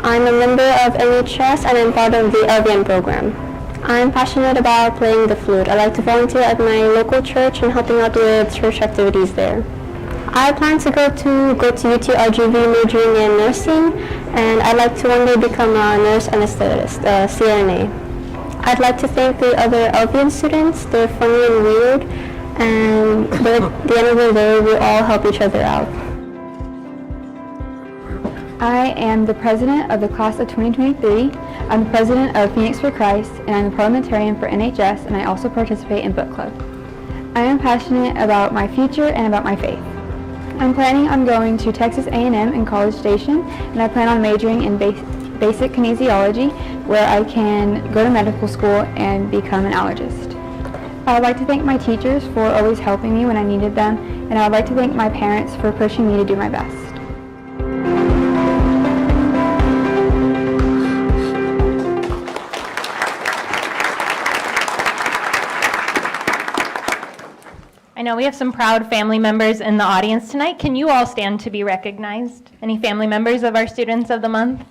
I'm a member of NHS and I'm part of the LVM program. I'm passionate about playing the flute. I like to volunteer at my local church and helping out with church activities there. I plan to go to UTRGV majoring in nursing, and I'd like to one day become a nurse anesthetist, CRNA. I'd like to thank the other LVN students. They're funny and weird, but at the end of the day, we all help each other out. I am the president of the class of 2023. I'm the president of Phoenix for Christ, and I'm the parliamentarian for NHS, and I also participate in book club. I am passionate about my future and about my faith. I'm planning on going to Texas A&M in College Station, and I plan on majoring in basic kinesiology, where I can go to medical school and become an allergist. I would like to thank my teachers for always helping me when I needed them, and I would like to thank my parents for pushing me to do my best. I know we have some proud family members in the audience tonight. Can you all stand to be recognized? Any family members of our Students of the Month?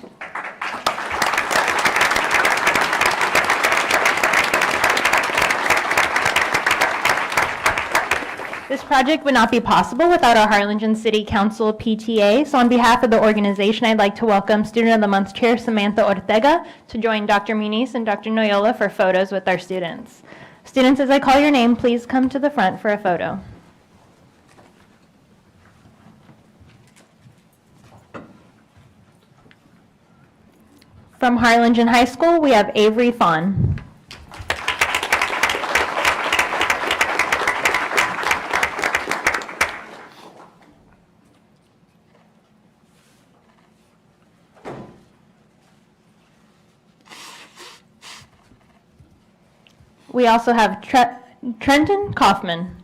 This project would not be possible without our Harlingen City Council PTA. So on behalf of the organization, I'd like to welcome Student of the Month Chair Samantha Ortega to join Dr. Muniz and Dr. Noyola for photos with our students. Students, as I call your name, please come to the front for a photo. From Harlingen High School, we have Avery Fawn. We also have Trenton Kaufman.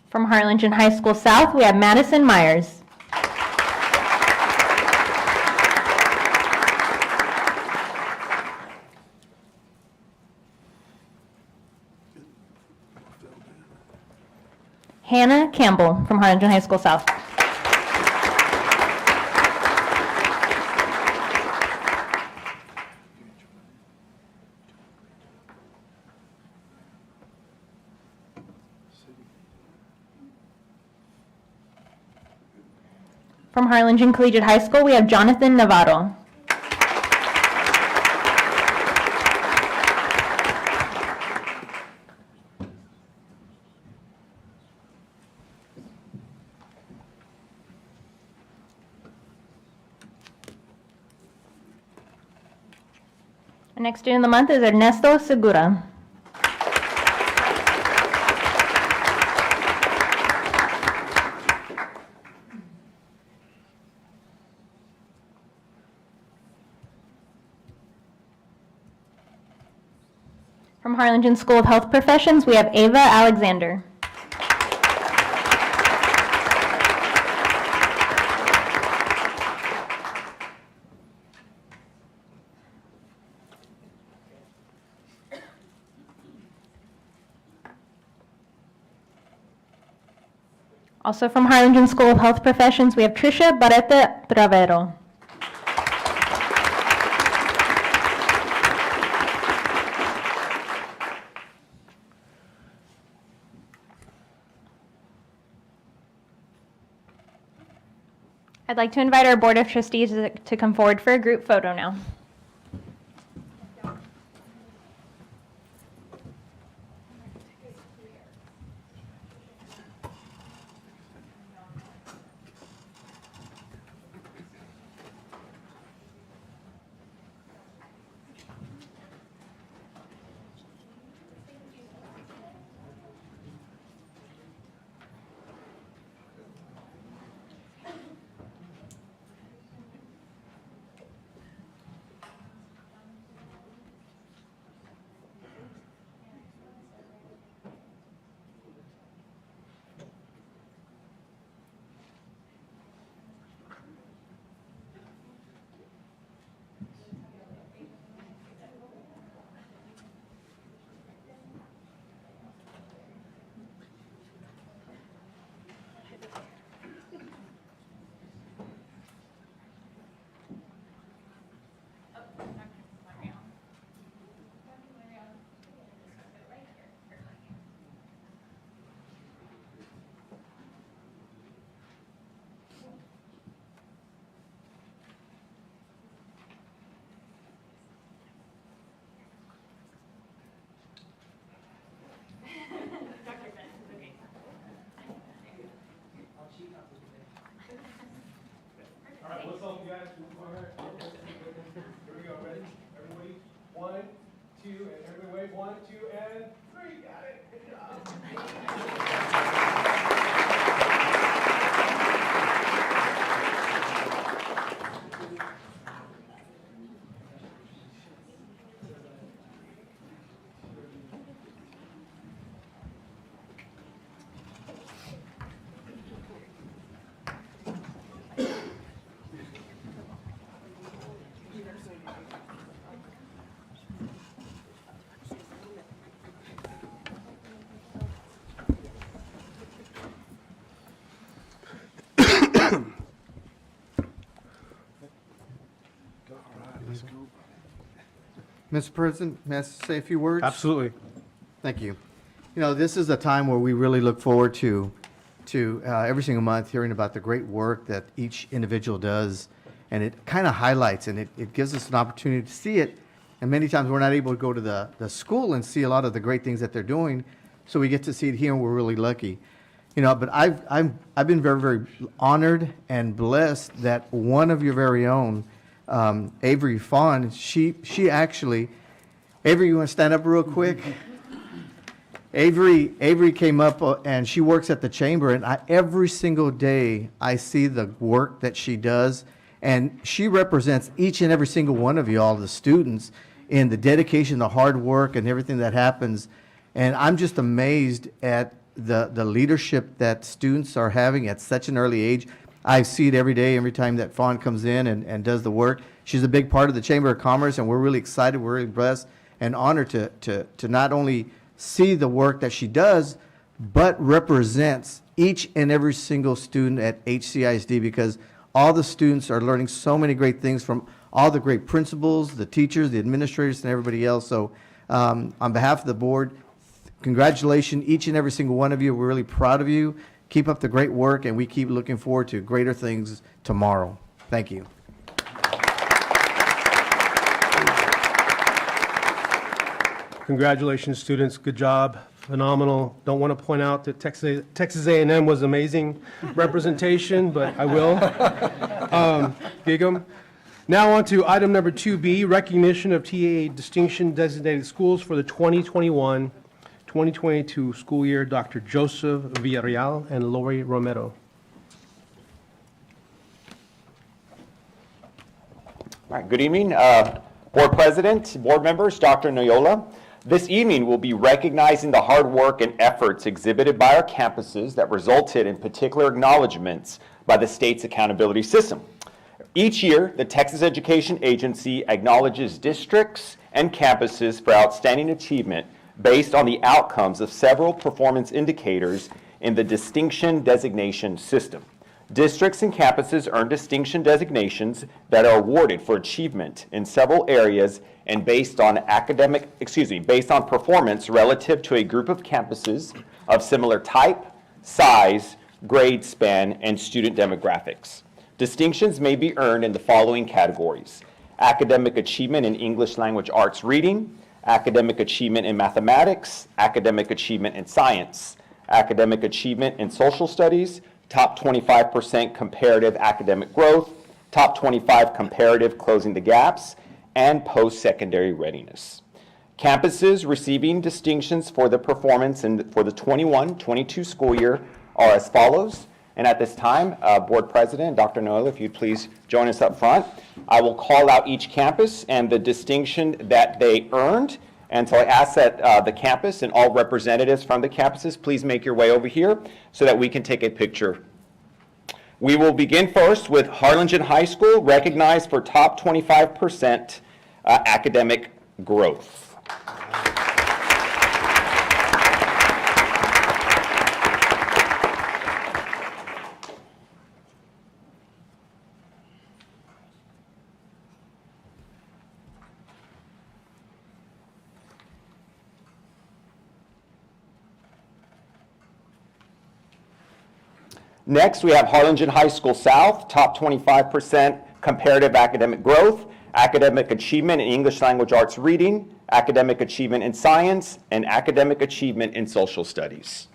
From Harlingen High School South, we have Madison Myers. Hannah Campbell from Harlingen High School South. From Harlingen Collegiate High School, we have Jonathan Navarro. Our next student of the month is Ernesto Segura. From Harlingen School of Health Professions, we have Ava Alexander. Also from Harlingen School of Health Professions, we have Trisha Barreta Bravero. I'd like to invite our Board of Trustees to come forward for a group photo now. All right, what's up, guys? Here we go, ready? Everybody, 1, 2, and everybody wave, 1, 2, and 3, got it, good job. Mr. President, may I say a few words? Absolutely. Thank you. You know, this is a time where we really look forward to every single month hearing about the great work that each individual does. And it kind of highlights and it gives us an opportunity to see it. And many times we're not able to go to the school and see a lot of the great things that they're doing. So we get to see it here and we're really lucky. You know, but I've been very, very honored and blessed that one of your very own, Avery Fawn, she actually, Avery, you want to stand up real quick? Avery came up and she works at the chamber, and every single day I see the work that she does, and she represents each and every single one of you all, the students, in the dedication, the hard work, and everything that happens. And I'm just amazed at the leadership that students are having at such an early age. I see it every day, every time that Fawn comes in and does the work. She's a big part of the Chamber of Commerce, and we're really excited, we're really blessed and honored to not only see the work that she does, but represents each and every single student at HCISD, because all the students are learning so many great things from all the great principals, the teachers, the administrators, and everybody else. So on behalf of the board, congratulations, each and every single one of you. We're really proud of you. Keep up the great work, and we keep looking forward to greater things tomorrow. Thank you. Congratulations, students. Good job. Phenomenal. Don't want to point out that Texas A&M was amazing representation, but I will. Gigam, Now on to item number 2B, recognition of TAA distinction designated schools for the 2021-2022 school year. Dr. Joseph Villarreal and Lori Romero. All right, good evening, Board President, board members, Dr. Noyola. This evening, we'll be recognizing the hard work and efforts exhibited by our campuses that resulted in particular acknowledgments by the state's accountability system. Each year, the Texas Education Agency acknowledges districts and campuses for outstanding achievement based on the outcomes of several performance indicators in the distinction designation system. Districts and campuses earn distinction designations that are awarded for achievement in several areas and based on performance relative to a group of campuses of similar type, size, grade span, and student demographics. Distinctions may be earned in the following categories: academic achievement in English language arts reading, academic achievement in mathematics, academic achievement in science, academic achievement in social studies, top 25% comparative academic growth, top 25 comparative closing the gaps, and post-secondary readiness. Campuses receiving distinctions for the performance for the 21-22 school year are as follows. And at this time, Board President, Dr. Noyola, if you'd please join us up front. I will call out each campus and the distinction that they earned. And so I ask that the campus and all representatives from the campuses please make your way over here so that we can take a picture. We will begin first with Harlingen High School, recognized for top 25% academic growth. Next, we have Harlingen High School South, top 25% comparative academic growth, academic achievement in English language arts reading, academic achievement in science, and academic achievement in social studies.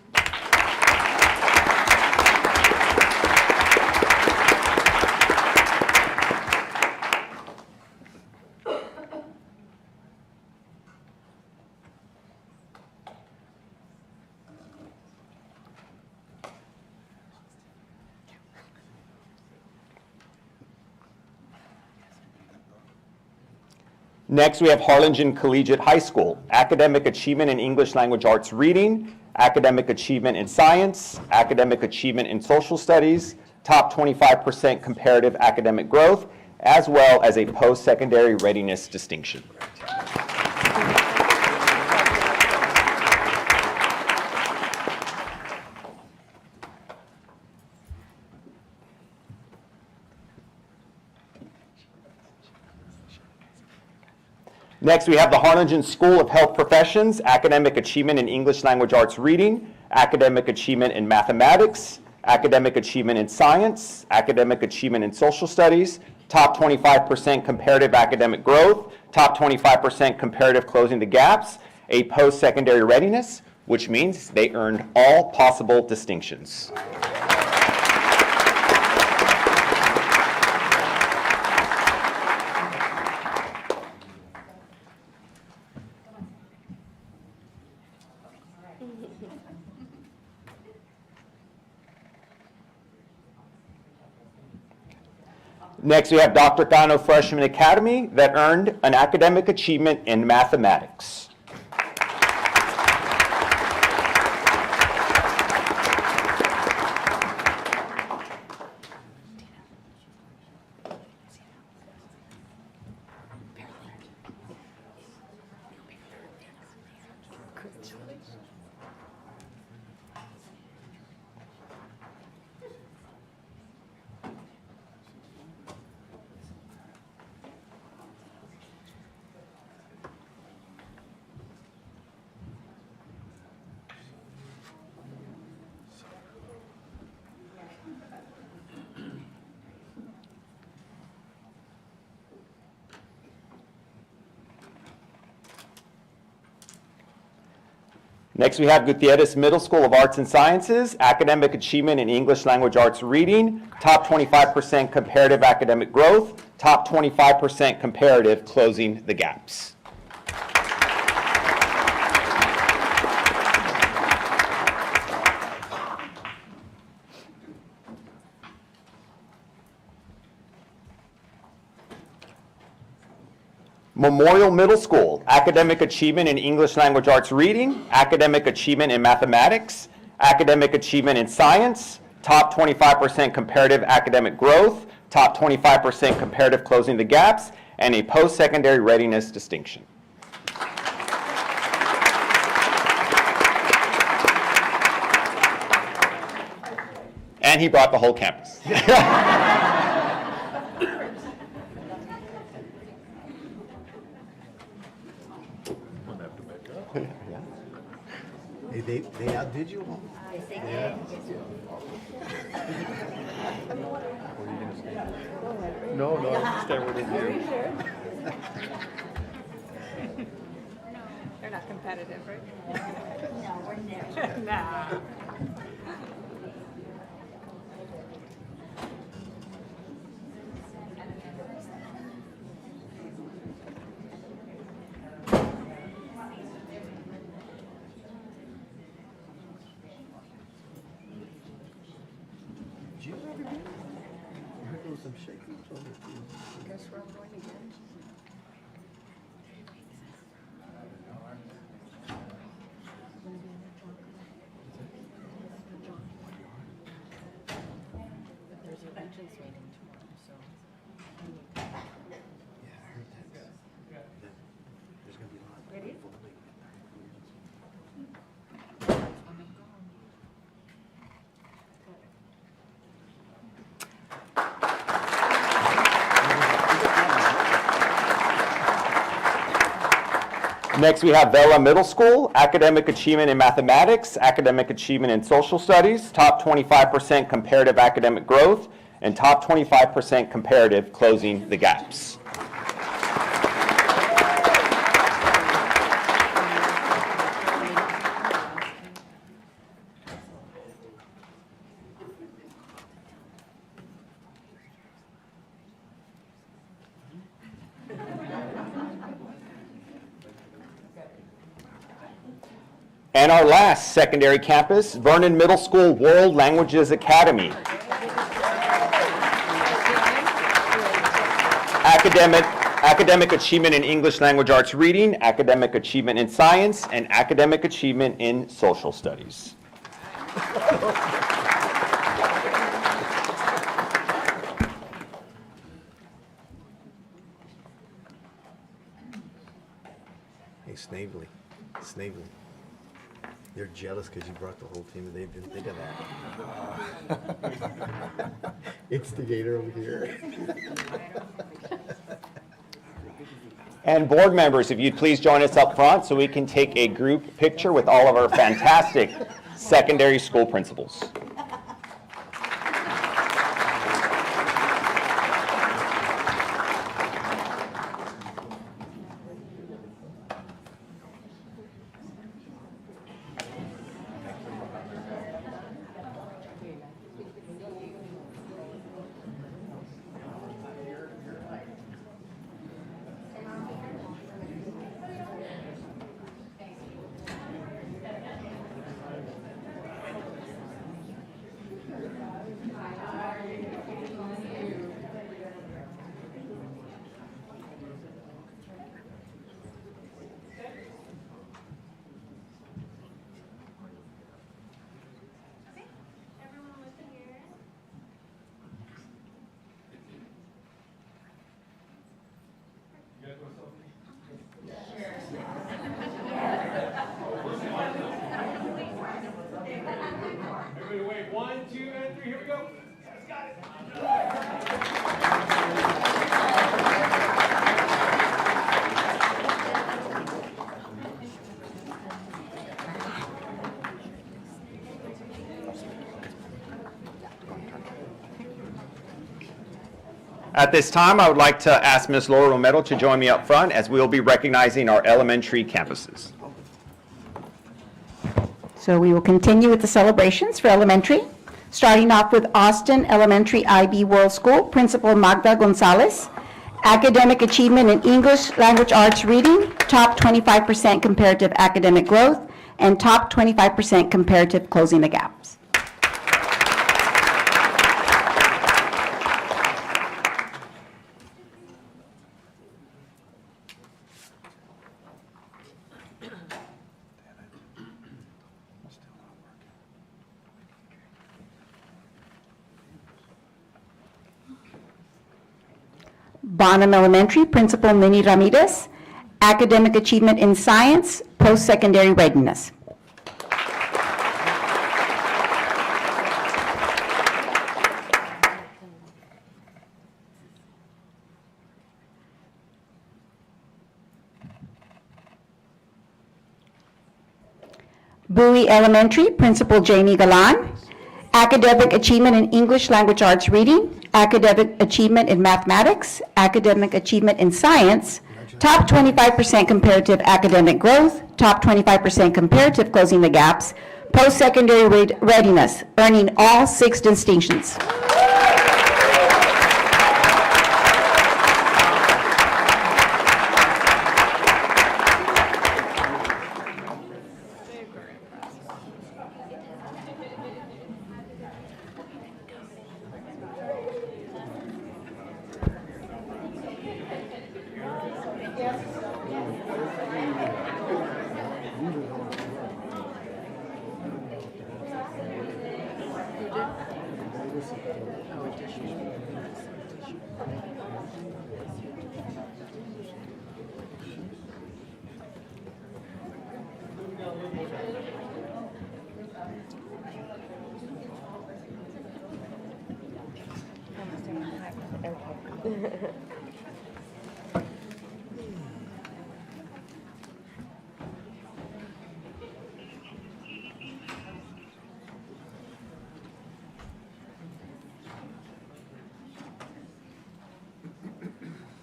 Next, we have Harlingen Collegiate High School, academic achievement in English language arts reading, academic achievement in science, academic achievement in social studies, top 25% comparative academic growth, as well as a post-secondary readiness distinction. Next, we have the Harlingen School of Health Professions, academic achievement in English language arts reading, academic achievement in mathematics, academic achievement in science, academic achievement in social studies, top 25% comparative academic growth, top 25% comparative closing the gaps, a post-secondary readiness, which means they earned all possible distinctions. Next, we have Dr. Cano Freshman Academy that earned an academic achievement in mathematics. Next, we have Gutierrez Middle School of Arts and Sciences, academic achievement in English language arts reading, top 25% comparative academic growth, top 25% comparative closing the gaps. Memorial Middle School, academic achievement in English language arts reading, academic achievement in mathematics, academic achievement in science, top 25% comparative academic growth, top 25% comparative closing the gaps, and a post-secondary readiness distinction. And he brought the whole campus. Hey, they outdid you all? Yeah. No, stay with you. They're not competitive, right? No, we're never. No. Did you ever do? I heard there was some shaking. Guess where I'm going again? There's a regents meeting tomorrow, so. Yeah, I heard that. There's going to be a lot of people. Next, we have Vela Middle School, academic achievement in mathematics, academic achievement in social studies, top 25% comparative academic growth, and top 25% comparative closing the gaps. And our last secondary campus, Vernon Middle School World Languages Academy. Academic achievement in English language arts reading, academic achievement in science, and academic achievement in social studies. Hey, Snavely. They're jealous because you brought the whole team and they didn't think of that. Instigator over here. And board members, if you'd please join us up front so we can take a group picture with all of our fantastic secondary school principals. Everybody wait, 1, 2, and 3, here we go. Got it. At this time, I would like to ask Ms. Laura Romero to join me up front as we will be recognizing our elementary campuses. So we will continue with the celebrations for elementary, starting off with Austin Elementary IB World School, Principal Magda Gonzalez. Academic achievement in English Language Arts Reading, top 25% comparative academic growth, and top 25% comparative closing the gaps. Bonham Elementary, Principal Minnie Ramirez. Academic achievement in science, post-secondary readiness. Bowie Elementary, Principal Jamie Galan. Academic achievement in English Language Arts Reading, academic achievement in mathematics, academic achievement in science, top 25% comparative academic growth, top 25% comparative closing the gaps, post-secondary readiness, earning all 6 distinctions.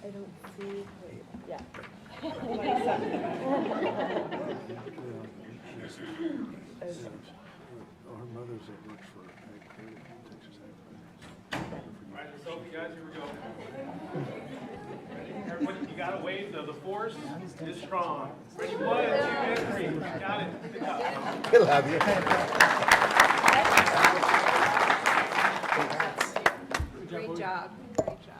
I don't see, yeah. Our mother's at work for Texas A&M. All right, so you guys, here we go. Everybody, you got to wave, though. The force is strong. Ready, 1, 2, and 3. Got it. Good job. We love you. Great job. Great job.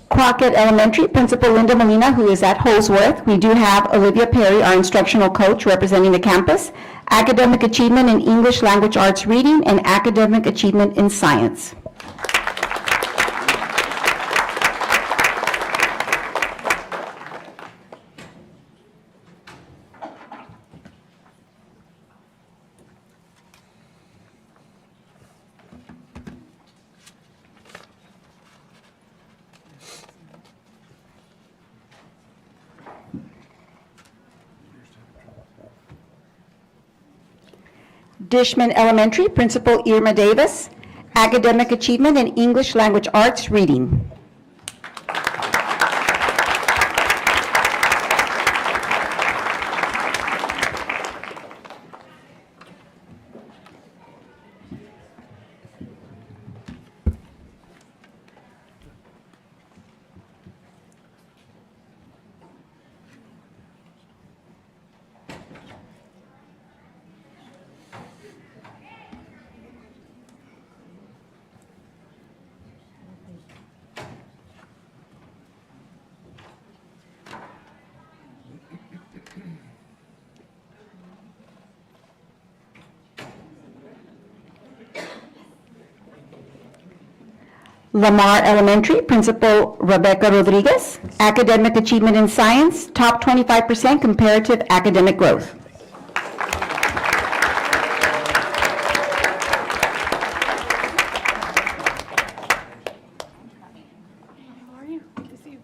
Crockett Elementary, Principal Linda Molina, who is at Holsworth. We do have Olivia Perry, our instructional coach, representing the campus. Academic achievement in English Language Arts Reading and academic achievement in science. Dishman Elementary, Principal Irma Davis. Academic achievement in English Language Arts Reading. Lamar Elementary, Principal Rebecca Rodriguez. Academic achievement in science, top 25% comparative academic growth. How are you? Good to see you.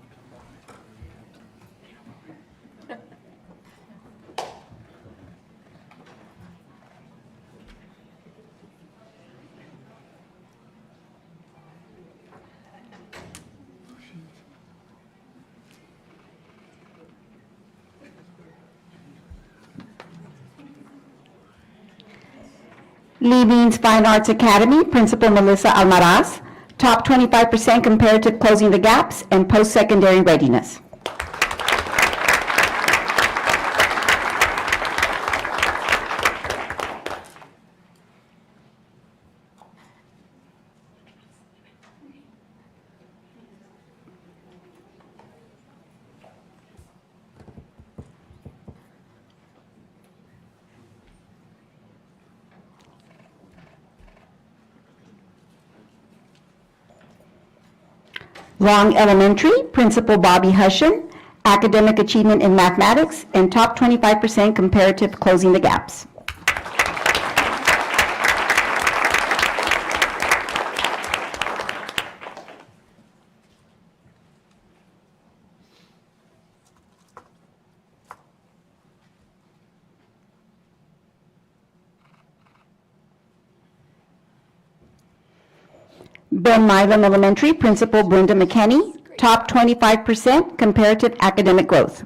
Lee Means Fine Arts Academy, Principal Melissa Almaraz. Top 25% comparative closing the gaps and post-secondary readiness. Long Elementary, Principal Bobby Hushin, academic achievement in mathematics, and top 25% comparative closing the gaps. Ben Milam Elementary, Principal Brenda McKenney, top 25% comparative academic growth.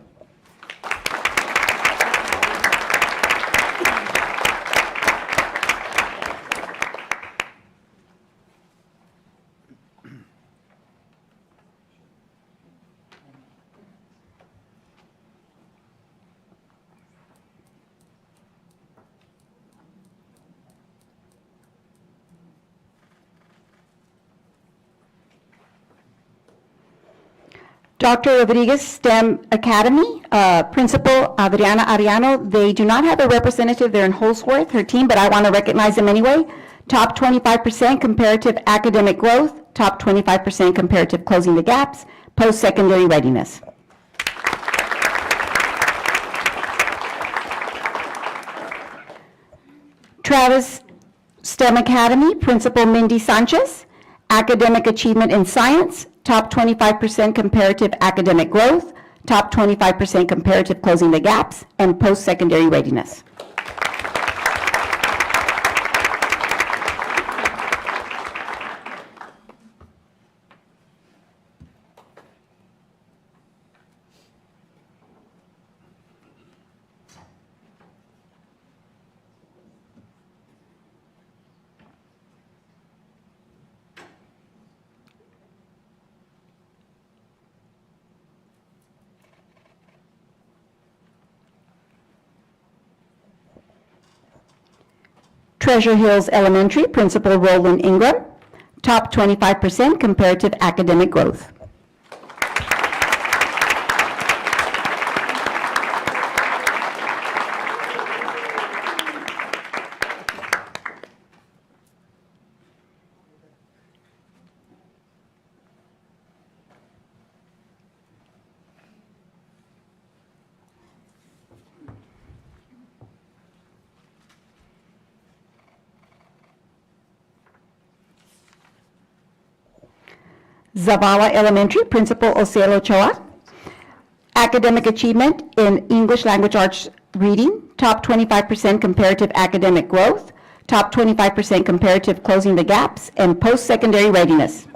Dr. Rodriguez STEM Academy, Principal Adriana Ariano, they do not have a representative there in Holsworth, her team, but I want to recognize them anyway. Top 25% comparative academic growth, top 25% comparative closing the gaps, post-secondary readiness. Travis STEM Academy, Principal Mindy Sanchez, academic achievement in science, top 25% comparative academic growth, top 25% comparative closing the gaps, and post-secondary readiness. Treasure Hills Elementary, Principal Roland Ingram, top 25% comparative academic growth. Zavala Elementary, Principal Ociel Ochoa. Academic achievement in English Language Arts Reading, top 25% comparative academic growth, top 25% comparative closing the gaps, and post-secondary readiness.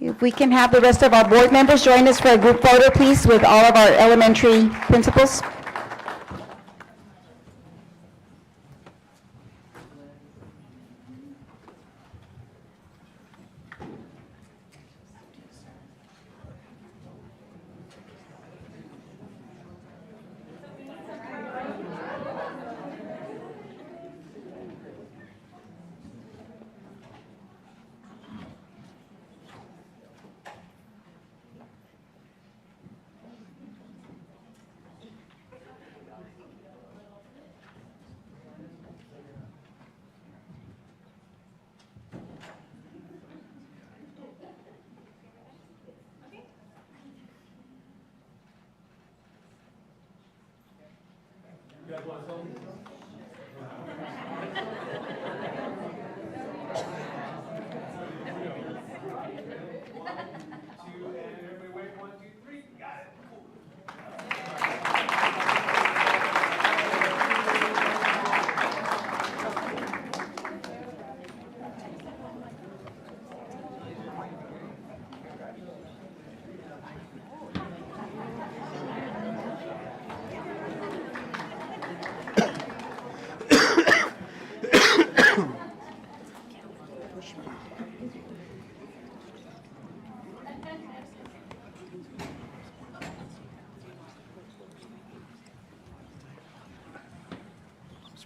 If we can have the rest of our board members join us for a group photo, please, with all of our elementary principals.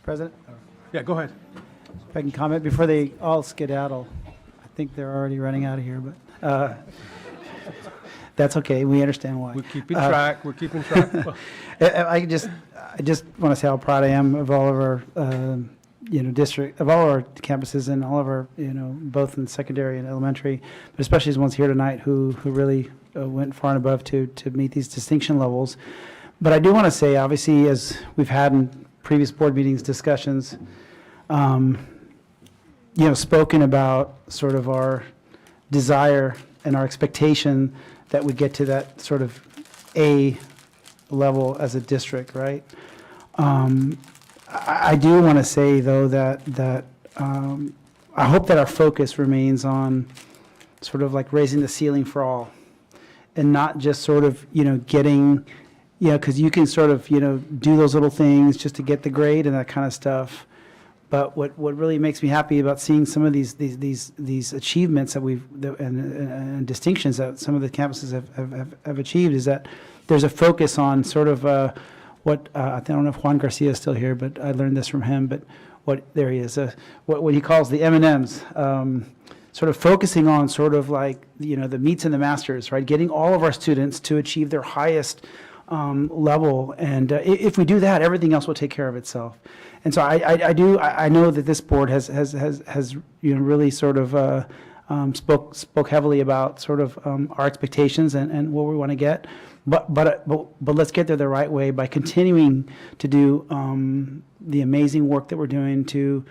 President, Yeah, go ahead. if I can comment before they all skedaddle. I think they're already running out of here, but that's okay. We understand why. We're keeping track, we're keeping track. I just want to say how proud I am of all of our, district, of all of our campuses and all of our, both in secondary and elementary, but especially the ones here tonight who really went far and above to meet these distinction levels. But I do want to say, obviously, as we've had in previous board meetings, discussions, spoken about sort of our desire and our expectation that we get to that sort of A level as a district, right? I do want to say, though, that I hope that our focus remains on sort of like raising the ceiling for all, and not just sort of, getting, because you can sort of, do those little things just to get the grade and that kind of stuff. But what really makes me happy about seeing some of these achievements that and distinctions that some of the campuses have achieved is that there's a focus on sort of what I don't know if Juan Garcia is still here, but I learned this from him. But there he is. What he calls the M&Ms. Sort of focusing on sort of like the meets and the masters, right? Getting all of our students to achieve their highest level, and if we do that, everything else will take care of itself. And so I know that this board has really sort of spoke heavily about sort of our expectations and what we want to get, but let's get there the right way by continuing to do the amazing work that we're doing to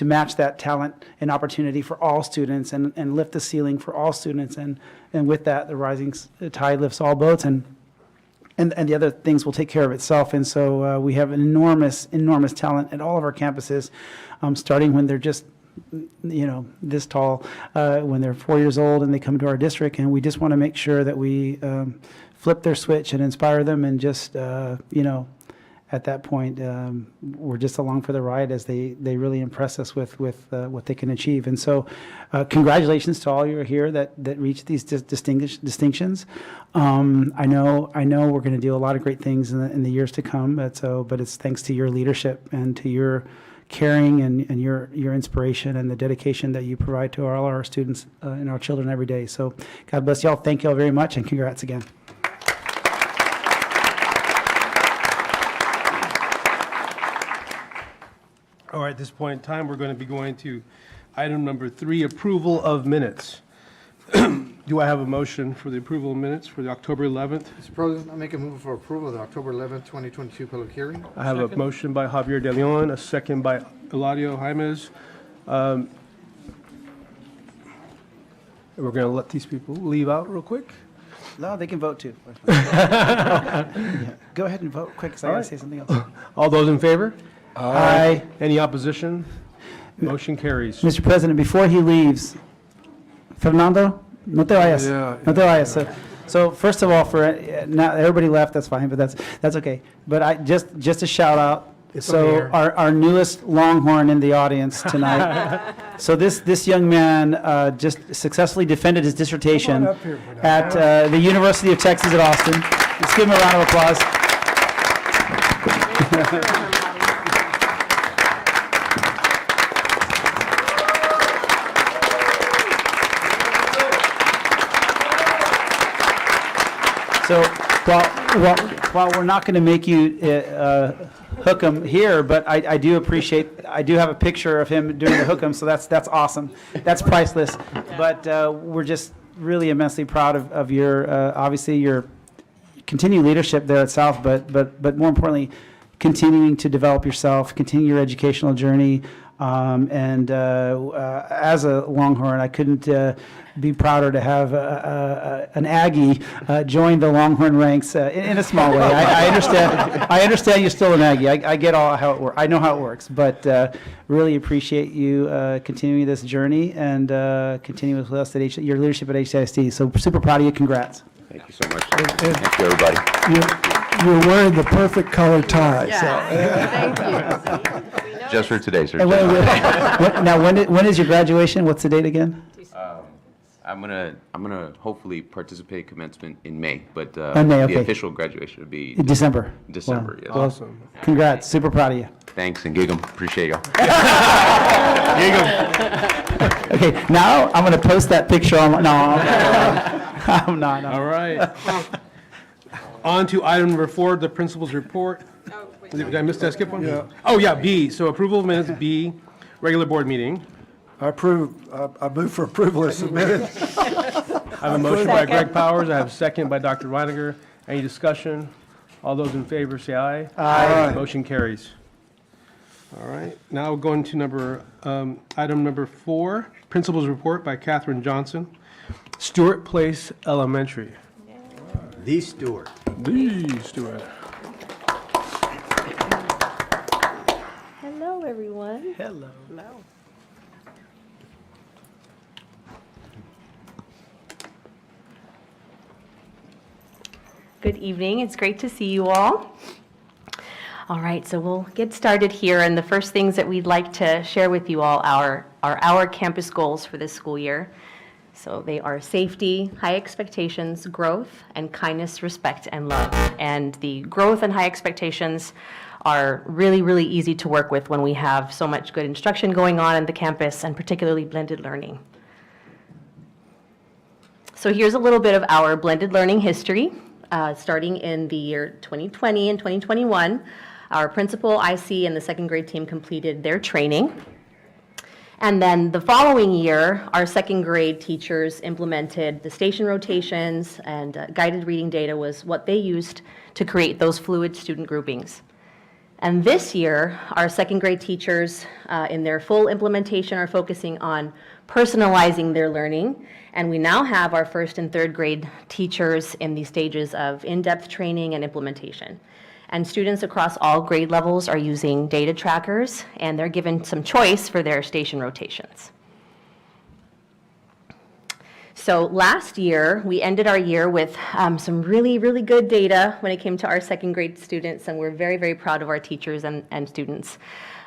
match that talent and opportunity for all students and lift the ceiling for all students, and with that the rising tide lifts all boats, and the other things will take care of itself. And so we have an enormous talent at all of our campuses, starting when they're just, this tall, when they're 4 years old and they come to our district. And we just want to make sure that we flip their switch and inspire them, and just, at that point, we're just along for the ride as they really impress us with what they can achieve. And so congratulations to all you here that reached these distinctions. I know we're going to do a lot of great things in the years to come, but it's thanks to your leadership and to your caring and your inspiration and the dedication that you provide to all our students and our children every day. So God bless y'all. Thank y'all very much, and congrats again. All right, at this point in time, we're going to be going to item number 3, approval of minutes. Do I have a motion for the approval of minutes for the October 11th? Mr. President, I make a move for approval of the October 11th, 2022 public hearing. I have a motion by Javier De Leon, a second by Eladio Jaimes. We're going to let these people leave out real quick. No, they can vote too. Yeah. Go ahead and vote quick, because I got to say something else. All those in favor? Aye. Any opposition? Motion carries. Mr. President, before he leaves, Fernando, no te vayas. Yeah. No te vayas. So first of all, for now everybody left, that's fine, but that's okay. But I just a shout out. So our newest Longhorn in the audience tonight. So this young man just successfully defended his dissertation at the University of Texas at Austin. Let's give him a round of applause. So while we're not going to make you hook 'em here, but I do have a picture of him doing the hook 'em, so that's awesome. That's priceless. But we're just really immensely proud of your, obviously, your continued leadership there at South, but more importantly, continuing to develop yourself, continue your educational journey. And as a Longhorn, I couldn't be prouder to have an Aggie join the Longhorn ranks in a small way. I understand you're still an Aggie. I get all how it works. I know how it works, but really appreciate you continuing this journey and continuing with us at your leadership at HCISD. So super proud of you. Congrats. Thank you so much. Thank you, everybody. You're wearing the perfect color tie. Thank you. Just for today, sir. And now, when is your graduation? What's the date again? I'm gonna hopefully participate commencement in May, but In May, the okay. official graduation would be In December. December, yes. Awesome. Congrats, super proud of you. Thanks, and Gig'em, appreciate y'all. Okay, now I'm going to post that picture on, no, I'm not, no. All right. On to item number 4, the principal's report. Did I miss that, skip one? Yeah. Oh, yeah, B, so approval of minutes, B, regular board meeting. I move for approval as submitted. I have a motion by Greg Powers, I have a second by Dr. Reiniger. Any discussion? All those in favor say aye. Aye. Motion carries. All right, now we're going to item number 4, principal's report by Catherine Johnson, Stewart Place Elementary. The Stewart. The Stewart. Hello, everyone. Hello. Good evening. It's great to see you all. All right, so we'll get started here, and the first things that we'd like to share with you all are our campus goals for this school year. So they are safety, high expectations, growth, and kindness, respect, and love. And the growth and high expectations are really, really easy to work with when we have so much good instruction going on the campus, and particularly blended learning. So here's a little bit of our blended learning history. Starting in the year 2020 and 2021, our principal, IC, and the second grade team completed their training. And then the following year, our second grade teachers implemented the station rotations, and guided reading data was what they used to create those fluid student groupings. And this year, our second grade teachers, in their full implementation, are focusing on personalizing their learning. And we now have our first and third grade teachers in the stages of in-depth training and implementation. And students across all grade levels are using data trackers, and they're given some choice for their station rotations. So last year, we ended our year with some really, really good data when it came to our second grade students, and we're very, very proud of our teachers and students.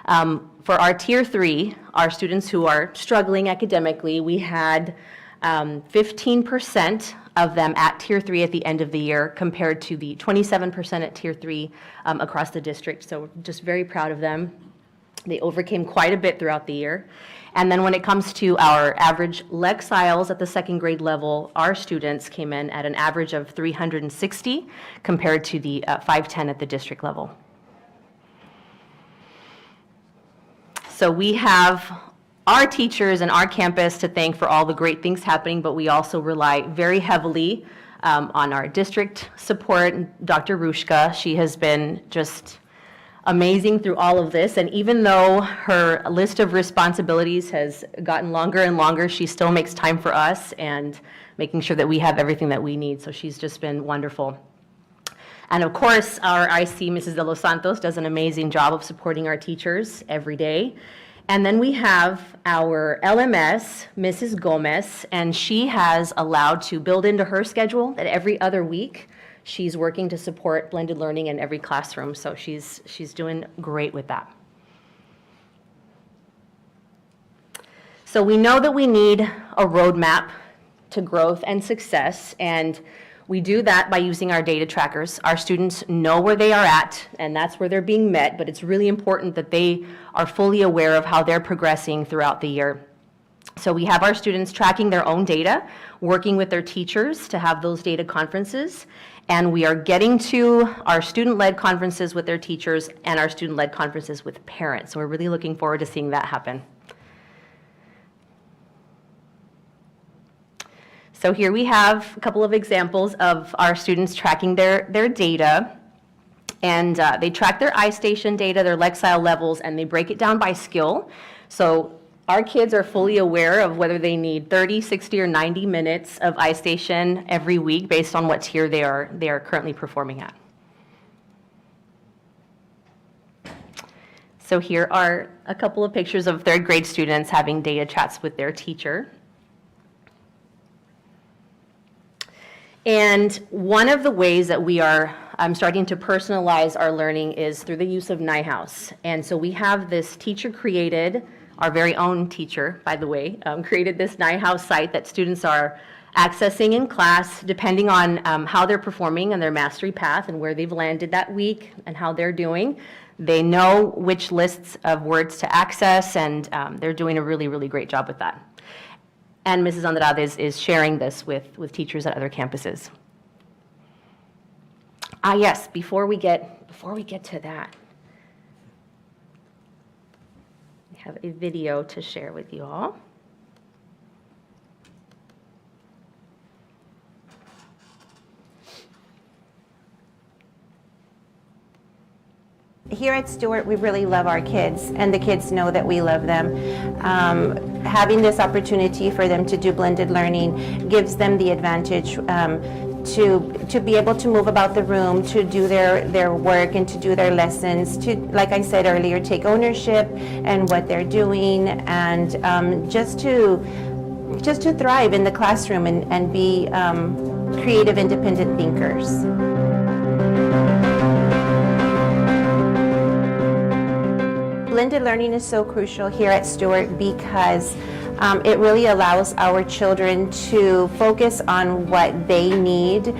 For our Tier 3, our students who are struggling academically, we had 15% of them at Tier 3 at the end of the year, compared to the 27% at Tier 3 across the district. So we're just very proud of them. They overcame quite a bit throughout the year. And then when it comes to our average Lexiles at the second grade level, our students came in at an average of 360 compared to the 510 at the district level. So we have our teachers and our campus to thank for all the great things happening, but we also rely very heavily on our district support. Dr. Rushka, she has been just amazing through all of this, and even though her list of responsibilities has gotten longer and longer, she still makes time for us and making sure that we have everything that we need, so she's just been wonderful. And of course, our IC, Mrs. De Los Santos, does an amazing job of supporting our teachers every day. And then we have our LMS, Mrs. Gomez, and she has allowed to build into her schedule that every other week she's working to support blended learning in every classroom. So she's doing great with that. So we know that we need a roadmap to growth and success, and we do that by using our data trackers. Our students know where they are at, and that's where they're being met, but it's really important that they are fully aware of how they're progressing throughout the year. So we have our students tracking their own data, working with their teachers to have those data conferences, and we are getting to our student-led conferences with their teachers and our student-led conferences with parents. So we're really looking forward to seeing that happen. So here we have a couple of examples of our students tracking their data. And they track their iStation data, their Lexile levels, and they break it down by skill. So our kids are fully aware of whether they need 30, 60, or 90 minutes of iStation every week based on what tier they are currently performing at. So here are a couple of pictures of third grade students having data chats with their teacher. And one of the ways that we are starting to personalize our learning is through the use of NIHouse. And so we have this teacher-created our very own teacher, by the way, created this NIHouse site that students are accessing in class depending on how they're performing and their mastery path and where they've landed that week and how they're doing. They know which lists of words to access, and they're doing a really, really great job with that. And Mrs. Andrade is sharing this with teachers at other campuses. Yes, before we get to that, we have a video to share with you all. Here at Stewart, we really love our kids, and the kids know that we love them. Having this opportunity for them to do blended learning gives them the advantage to be able to move about the room, to do their work and to do their lessons, to, like I said earlier, take ownership in what they're doing, and just to thrive in the classroom and be creative, independent thinkers. Blended learning is so crucial here at Stewart because it really allows our children to focus on what they need.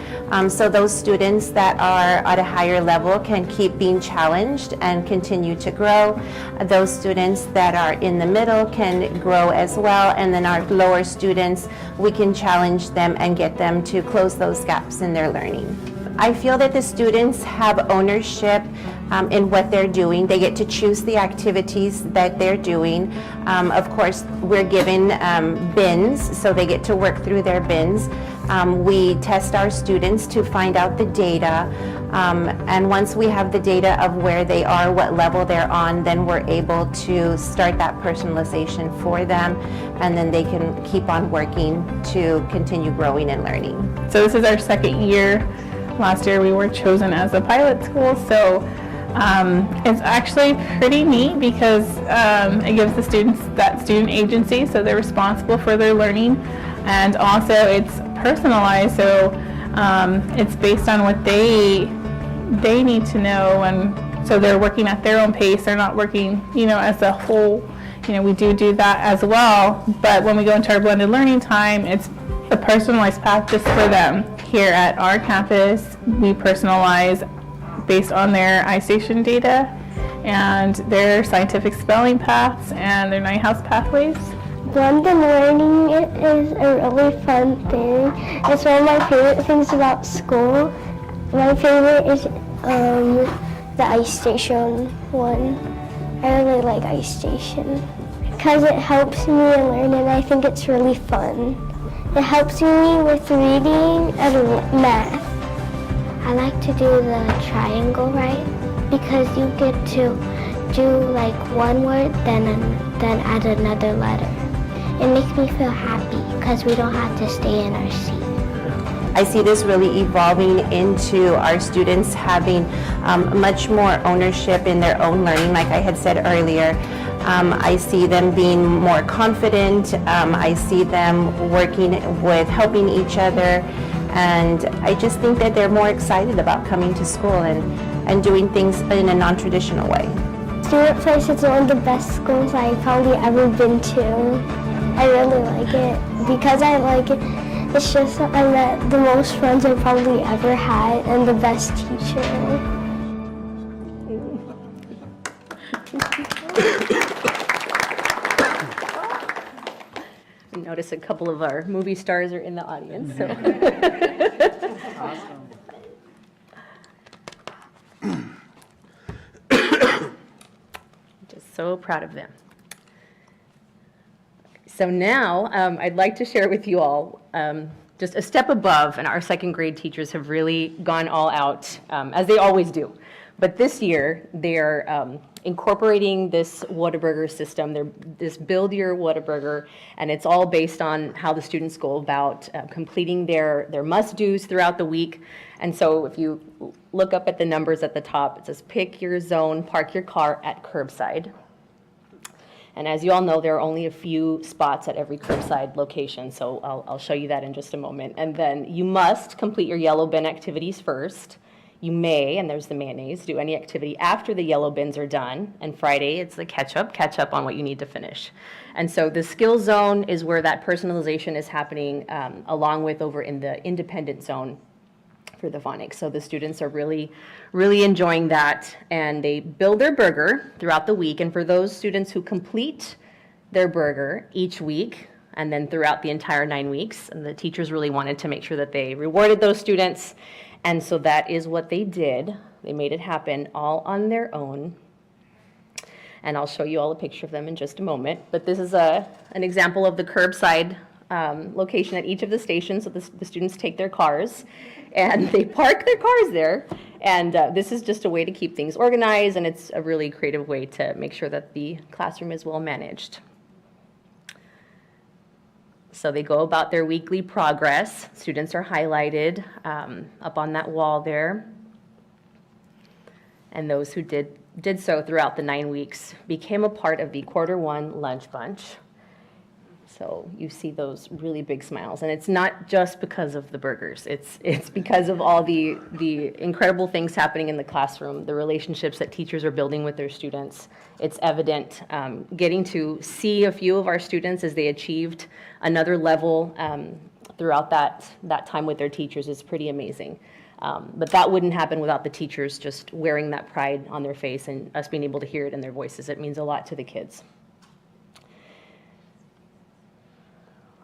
So those students that are at a higher level can keep being challenged and continue to grow. Those students that are in the middle can grow as well. And then our lower students, we can challenge them and get them to close those gaps in their learning. I feel that the students have ownership in what they're doing. They get to choose the activities that they're doing. Of course, we're given bins, so they get to work through their bins. We test our students to find out the data, and once we have the data of where they are, what level they're on, then we're able to start that personalization for them, and then they can keep on working to continue growing and learning. So this is our second year. Last year we were chosen as a pilot school, so it's actually pretty neat because it gives the students that student agency, so they're responsible for their learning, and also it's personalized, so it's based on what they need to know, and so they're working at their own pace. They're not working, as a whole. We do that as well, but when we go into our blended learning time, it's a personalized path just for them. Here at our campus, we personalize based on their iStation data and their scientific spelling paths and their NIHouse pathways. Blended learning is a really fun thing. It's one of my favorite things about school. My favorite is the iStation one. I really like iStation because it helps me learn, and I think it's really fun. It helps me with reading and math. I like to do the triangle right because you get to do like one word, then add another letter. It makes me feel happy because we don't have to stay in our seat. I see this really evolving into our students having much more ownership in their own learning, like I had said earlier. I see them being more confident. I see them working with helping each other. And I just think that they're more excited about coming to school and doing things in a non-traditional way. Stewart Place is one of the best schools I've probably ever been to. I really like it because I like it. It's just I met the most friends I've probably ever had and the best teacher. Notice a couple of our movie stars are in the audience. So. Just so proud of them. So now I'd like to share with you all just a step above, and our second grade teachers have really gone all out, as they always do. But this year, they're incorporating this Whataburger system, this Build Your Whataburger, and it's all based on how the students go about completing their must-dos throughout the week. And so if you look up at the numbers at the top, it says pick your zone, park your car at curbside. And as you all know, there are only a few spots at every curbside location, so I'll show you that in just a moment. And then you must complete your yellow bin activities first. You may, and there's the mayonnaise, do any activity after the yellow bins are done. And Friday, it's the catch up on what you need to finish. And so the skill zone is where that personalization is happening, along with over in the independent zone for the phonics. So the students are really, really enjoying that, and they build their burger throughout the week. And for those students who complete their burger each week, and then throughout the entire 9 weeks, and the teachers really wanted to make sure that they rewarded those students. And so that is what they did. They made it happen all on their own. And I'll show you all a picture of them in just a moment. But this is an example of the curbside location at each of the stations. So the students take their cars and they park their cars there. And this is just a way to keep things organized, and it's a really creative way to make sure that the classroom is well managed. So they go about their weekly progress. Students are highlighted up on that wall there. And those who did so throughout the 9 weeks became a part of the Q1 lunch bunch. So you see those really big smiles. And it's not just because of the burgers. It's because of all the incredible things happening in the classroom, the relationships that teachers are building with their students. It's evident. Getting to see a few of our students as they achieved another level throughout that time with their teachers is pretty amazing. But that wouldn't happen without the teachers just wearing that pride on their face and us being able to hear it in their voices. It means a lot to the kids.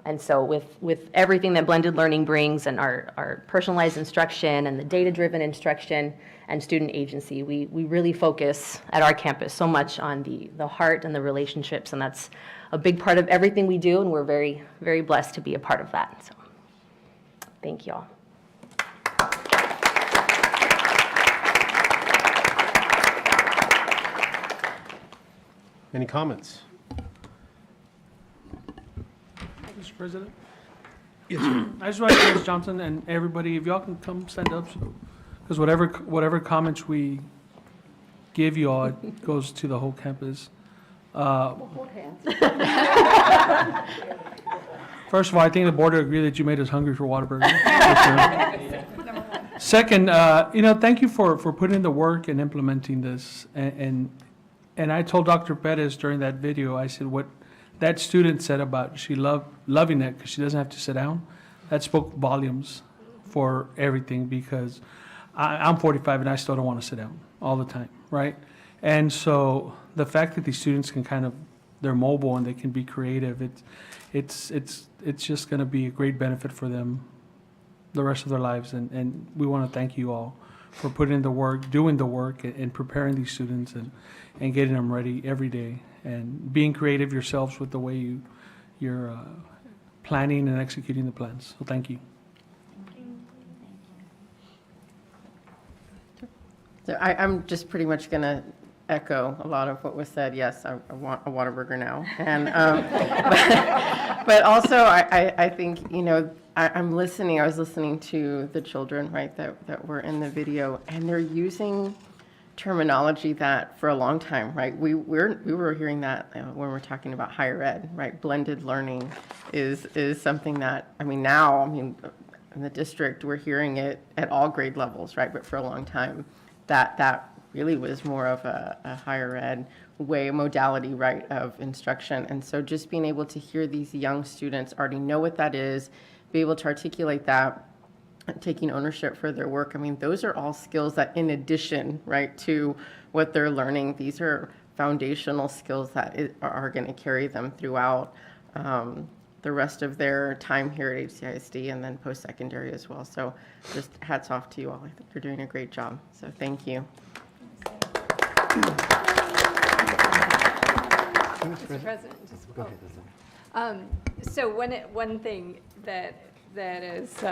And so with everything that blended learning brings, and our personalized instruction and the data-driven instruction and student agency, we really focus at our campus so much on the heart and the relationships, and that's a big part of everything we do, and we're very, very blessed to be a part of that. So thank you all. Any comments? Mr. President? Yes, sir. I just want to thank Ms. Johnson and everybody, if y'all can come stand up, because whatever comments we give you all, it goes to the whole campus. First of all, I think the board will agree that you made us hungry for Whataburger. Second, thank you for putting in the work and implementing this. And I told Dr. Perez during that video, I said, what that student said about she loving it because she doesn't have to sit down, that spoke volumes for everything, because I'm 45 and I still don't want to sit down all the time, right? And so the fact that these students can they're mobile and they can be creative, it's just going to be a great benefit for them the rest of their lives. And we want to thank you all for putting in the work, doing the work, and preparing these students and getting them ready every day, and being creative yourselves with the way you're planning and executing the plans. So thank you. So I'm just pretty much going to echo a lot of what was said. Yes, I want a Whataburger now. And but also I think, I'm listening. I was listening to the children, right, that were in the video, and they're using terminology that for a long time, right? We were hearing that when we're talking about higher ed, right? Blended learning is something that, now, in the district, we're hearing it at all grade levels, right? But for a long time, that really was more of a higher ed modality, right, of instruction. And so just being able to hear these young students already know what that is, be able to articulate that, taking ownership for their work. Those are all skills that, in addition, right, to what they're learning, these are foundational skills that are going to carry them throughout the rest of their time here at HCISD and then post-secondary as well. So just hats off to you all. I think you're doing a great job. So thank you. Mr. President, so one thing that is,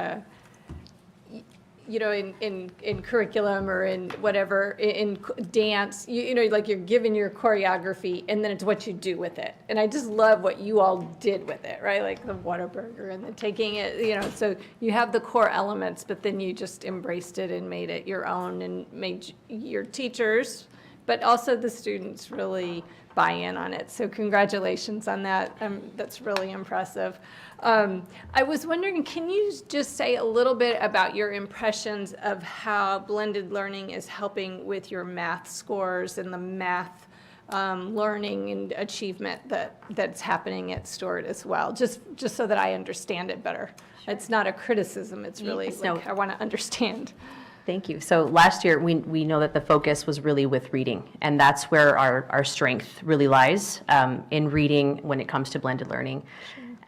in curriculum or in whatever, in dance, like you're given your choreography and then it's what you do with it. And I just love what you all did with it, right? Like the Whataburger and the taking it, so you have the core elements, but then you just embraced it and made it your own and made your teachers, but also the students really buy-in on it. So congratulations on that. That's really impressive. I was wondering, can you just say a little bit about your impressions of how blended learning is helping with your math scores and the math learning and achievement that's happening at Stewart as well, just so that I understand it better. It's not a criticism, it's really like I want to understand. Thank you. So last year, we know that the focus was really with reading, and that's where our strength really lies, in reading when it comes to blended learning.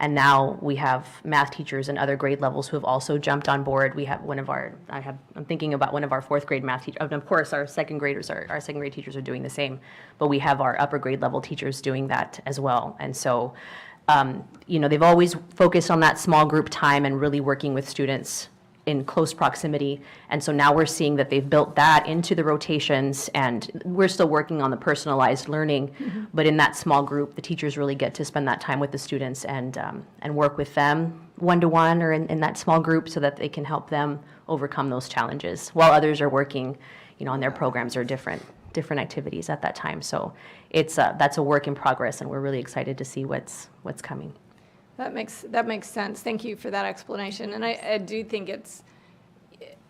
And now we have math teachers and other grade levels who have also jumped on board. We have I'm thinking about one of our fourth grade math teachers. Of course, our second graders, our second grade teachers are doing the same, but we have our upper grade level teachers doing that as well. And so, they've always focused on that small group time and really working with students in close proximity. And so now we're seeing that they've built that into the rotations, and we're still working on the personalized learning, but in that small group, the teachers really get to spend that time with the students and work with them one-to-one or in that small group so that they can help them overcome those challenges, while others are working, on their programs or different activities at that time. So that's a work in progress, and we're really excited to see what's coming. That makes sense. Thank you for that explanation. And I do think it's,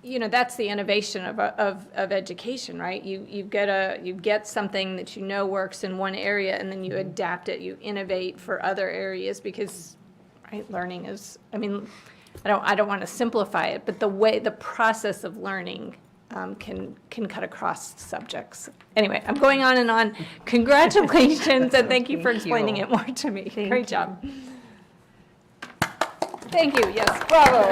that's the innovation of education, right? You get something that works in one area, and then you adapt it, you innovate for other areas, because right, learning is, I don't want to simplify it, but the process of learning can cut across subjects. Anyway, I'm going on and on. Congratulations, and thank you for explaining it more to me. Great job. Thank you. Yes, bravo.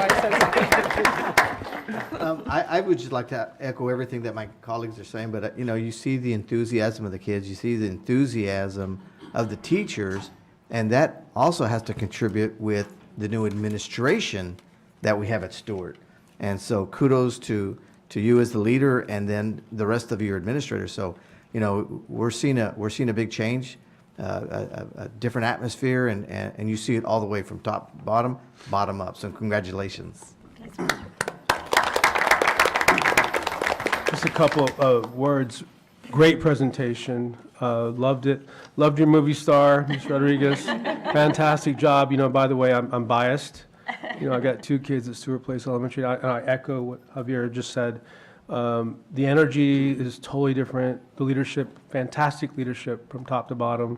I would just like to echo everything that my colleagues are saying, but you see the enthusiasm of the kids, you see the enthusiasm of the teachers, and that also has to contribute with the new administration that we have at Stewart. And so kudos to you as the leader, and then the rest of your administrators. So, we're seeing a big change. A different atmosphere, and you see it all the way from top to bottom up. So congratulations. Just a couple of words. Great presentation. Loved it. Loved your movie star, Ms. Rodriguez. Fantastic job. By the way, I'm biased. I got 2 kids at Stewart Place Elementary. I echo what Javier just said. The energy is totally different. The leadership, fantastic leadership from top to bottom.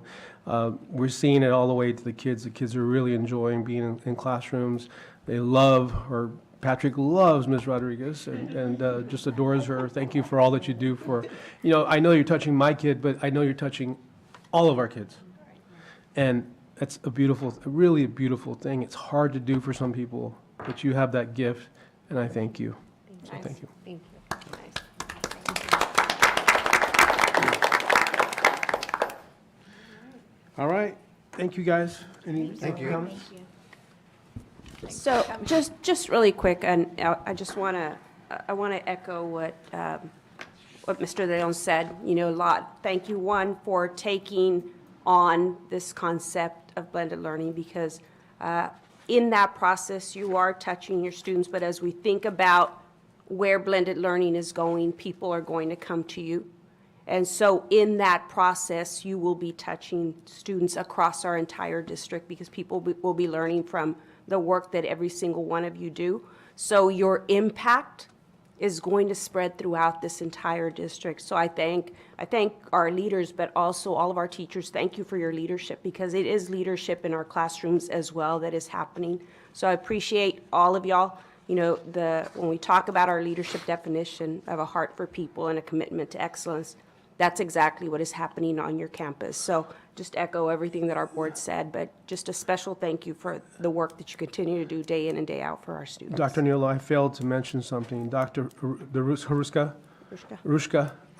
We're seeing it all the way to the kids. The kids are really enjoying being in classrooms. They Patrick loves Ms. Rodriguez and just adores her. Thank you for all that you do for, I know you're touching my kid, but I know you're touching all of our kids. And that's really a beautiful thing. It's hard to do for some people, but you have that gift, and I thank you. So thank you. Thank you. All right. Thank you, guys. Any comments? So just really quick, and I want to echo what Mr. Leon said. A lot. Thank you, one, for taking on this concept of blended learning, because in that process you are touching your students. But as we think about where blended learning is going, people are going to come to you. And so in that process, you will be touching students across our entire district, because people will be learning from the work that every single one of you do. So your impact is going to spread throughout this entire district. So I thank our leaders, but also all of our teachers. Thank you for your leadership, because it is leadership in our classrooms as well that is happening. So I appreciate all of y'all. When we talk about our leadership definition of a heart for people and a commitment to excellence, that's exactly what is happening on your campus. So just echo everything that our board said, but just a special thank you for the work that you continue to do day in and day out for our students. Dr. Neal, I failed to mention something. Dr. Haruska,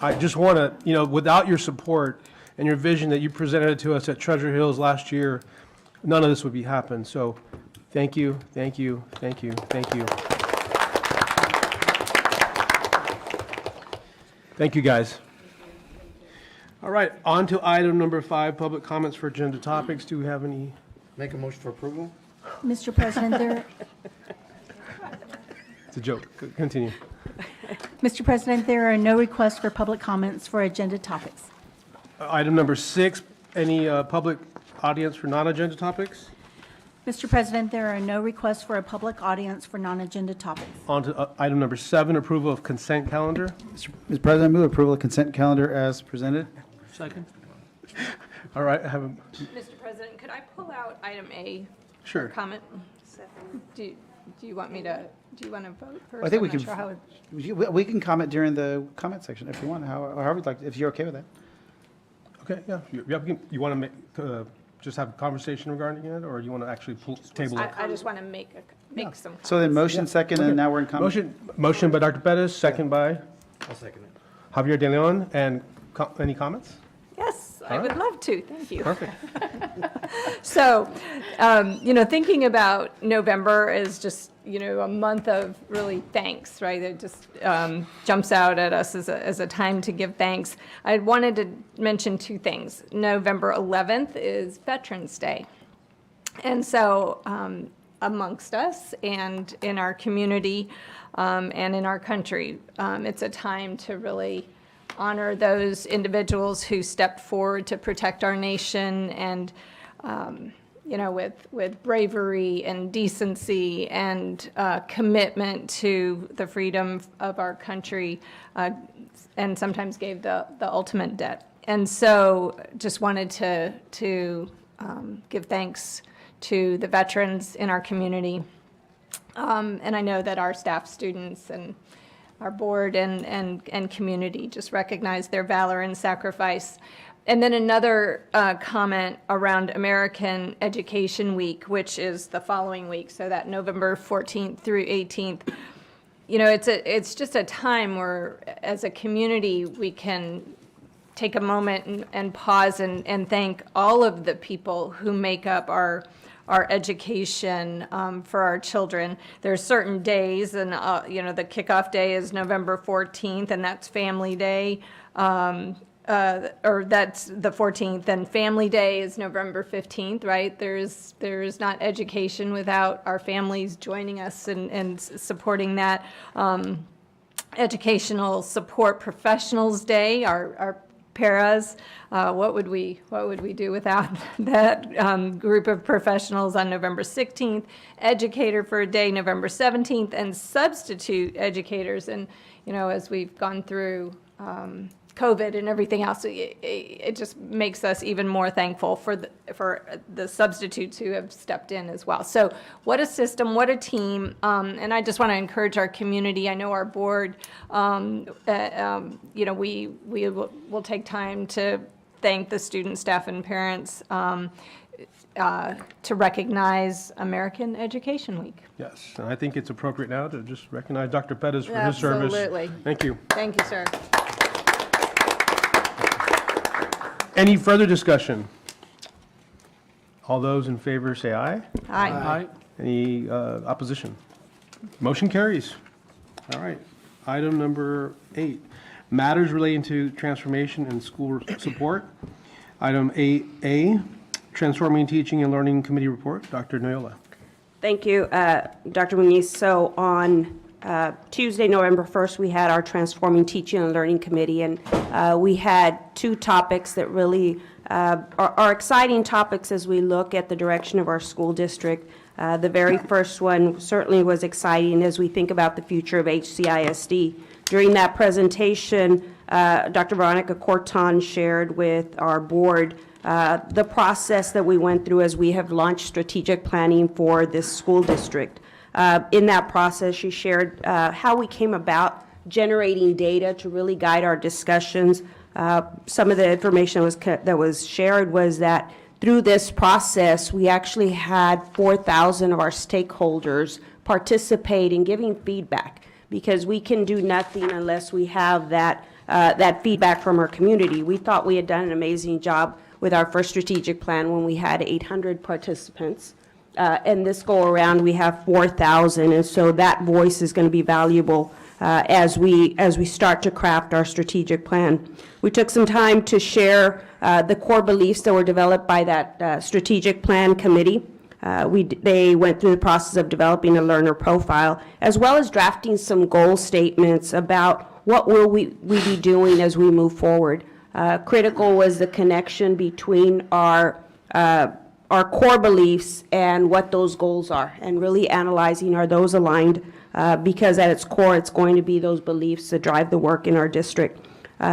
I just want to, without your support and your vision that you presented to us at Treasure Hills last year, none of this would be happen. So thank you, thank you, thank you, thank you. Thank you, guys. All right, on to item number 5, public comments for agenda topics. Do we have any? Make a motion for approval. Mr. President, It's a joke. Continue. there are no requests for public comments for agenda topics. Item number 6, Any public audience for non-agenda topics? Mr. President, there are no requests for a public audience for non-agenda topics. On to item number 7, approval of consent calendar. Mr. President, I move approval of consent calendar as presented. Second? All right, I have a, Mr. President, could I pull out item A? Sure. For comment? Do you want me to, do you want to vote first? I think I'm we not can, sure how it- we can comment during the comment section if you want, however you'd like, if you're okay with that. okay, yeah. You want to make, just have a conversation regarding it, or you want to actually table it? I just want to make some. So then motion Yeah. second, Okay. and now we're in comment. Motion by Dr. Pettis, second by I'll second it. Javier De Leon, and any comments? Yes, I All would right. love to, thank you. Perfect. So, thinking about November as just, a month of really thanks, right? It just jumps out at us as a time to give thanks. I wanted to mention 2 things. November 11th is Veterans Day. And so amongst us and in our community and in our country, it's a time to really honor those individuals who stepped forward to protect our nation and, with bravery and decency and commitment to the freedom of our country, and sometimes gave the ultimate debt. And so just wanted to give thanks to the veterans in our community. And I know that our staff, students, and our board and community just recognize their valor and sacrifice. And then another comment around American Education Week, which is the following week, so that November 14th through 18th. It's just a time where, as a community, we can take a moment and pause and thank all of the people who make up our education for our children. There's certain days, and the kickoff day is November 14th, and that's Family Day, or that's the 14th, and Family Day is November 15th, right? There's not education without our families joining us and supporting that. Educational Support Professionals Day, our paras. What would we do without that group of professionals on November 16th? Educator for a Day, November 17th, and substitute educators. And as we've gone through COVID and everything else, it just makes us even more thankful for the substitutes who have stepped in as well. So what a system, what a team, and I just want to encourage our community. I know our board, we will take time to thank the students, staff, and parents to recognize American Education Week. Yes, and I think it's appropriate now to just recognize Dr. Pettis for his service. Absolutely. Thank you. Thank you, sir. Any further discussion? All those in favor say aye. Aye. Aye. Any opposition? Motion carries. All right. Item number 8, matters relating to transformation and school support. Item 8A, Transforming Teaching and Learning Committee Report. Dr. Noyola. Thank you, Dr. Muniz. So on Tuesday, November 1st, we had our Transforming Teaching and Learning Committee, and we had 2 topics that really are exciting topics as we look at the direction of our school district. The very first one certainly was exciting as we think about the future of HCISD. During that presentation, Dr. Veronica Corton shared with our board the process that we went through as we have launched strategic planning for this school district. In that process, she shared how we came about generating data to really guide our discussions. Some of the information that was shared was that through this process, we actually had 4,000 of our stakeholders participate in giving feedback, because we can do nothing unless we have that feedback from our community. We thought we had done an amazing job with our first strategic plan when we had 800 participants. And this go around, we have 4,000, and so that voice is going to be valuable as we start to craft our strategic plan. We took some time to share the core beliefs that were developed by that strategic plan committee. They went through the process of developing a learner profile, as well as drafting some goal statements about what will we be doing as we move forward. Critical was the connection between our core beliefs and what those goals are, and really analyzing, are those aligned? Because at its core, it's going to be those beliefs that drive the work in our district.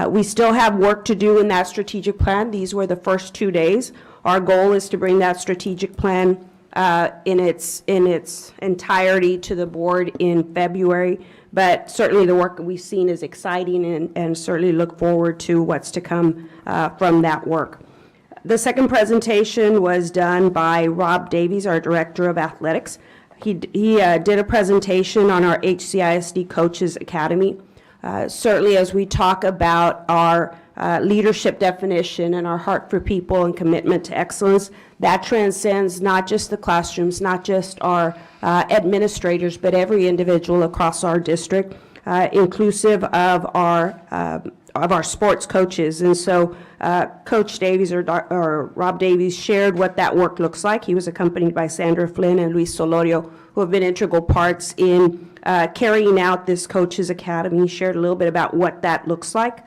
We still have work to do in that strategic plan. These were the first 2 days. Our goal is to bring that strategic plan in its entirety to the board in February. But certainly the work that we've seen is exciting, and certainly look forward to what's to come from that work. The second presentation was done by Rob Davies, our Director of Athletics. He did a presentation on our HCISD Coaches Academy. Certainly as we talk about our leadership definition and our heart for people and commitment to excellence, that transcends not just the classrooms, not just our administrators, but every individual across our district, inclusive of our sports coaches. And so Coach Davies or Rob Davies shared what that work looks like. He was accompanied by Sandra Flynn and Luis Solorio, who have been integral parts in carrying out this Coaches Academy. He shared a little bit about what that looks like.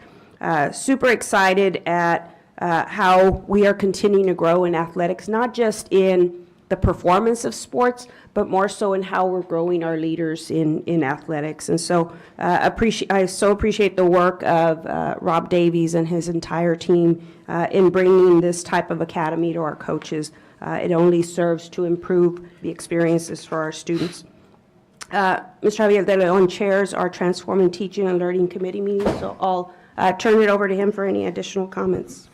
Super excited at how we are continuing to grow in athletics, not just in the performance of sports, but more so in how we're growing our leaders in athletics. And so I so appreciate the work of Rob Davies and his entire team in bringing this type of academy to our coaches. It only serves to improve the experiences for our students. Mr. Javier De Leon chairs our Transforming Teaching and Learning Committee meeting, so I'll turn it over to him for any additional comments.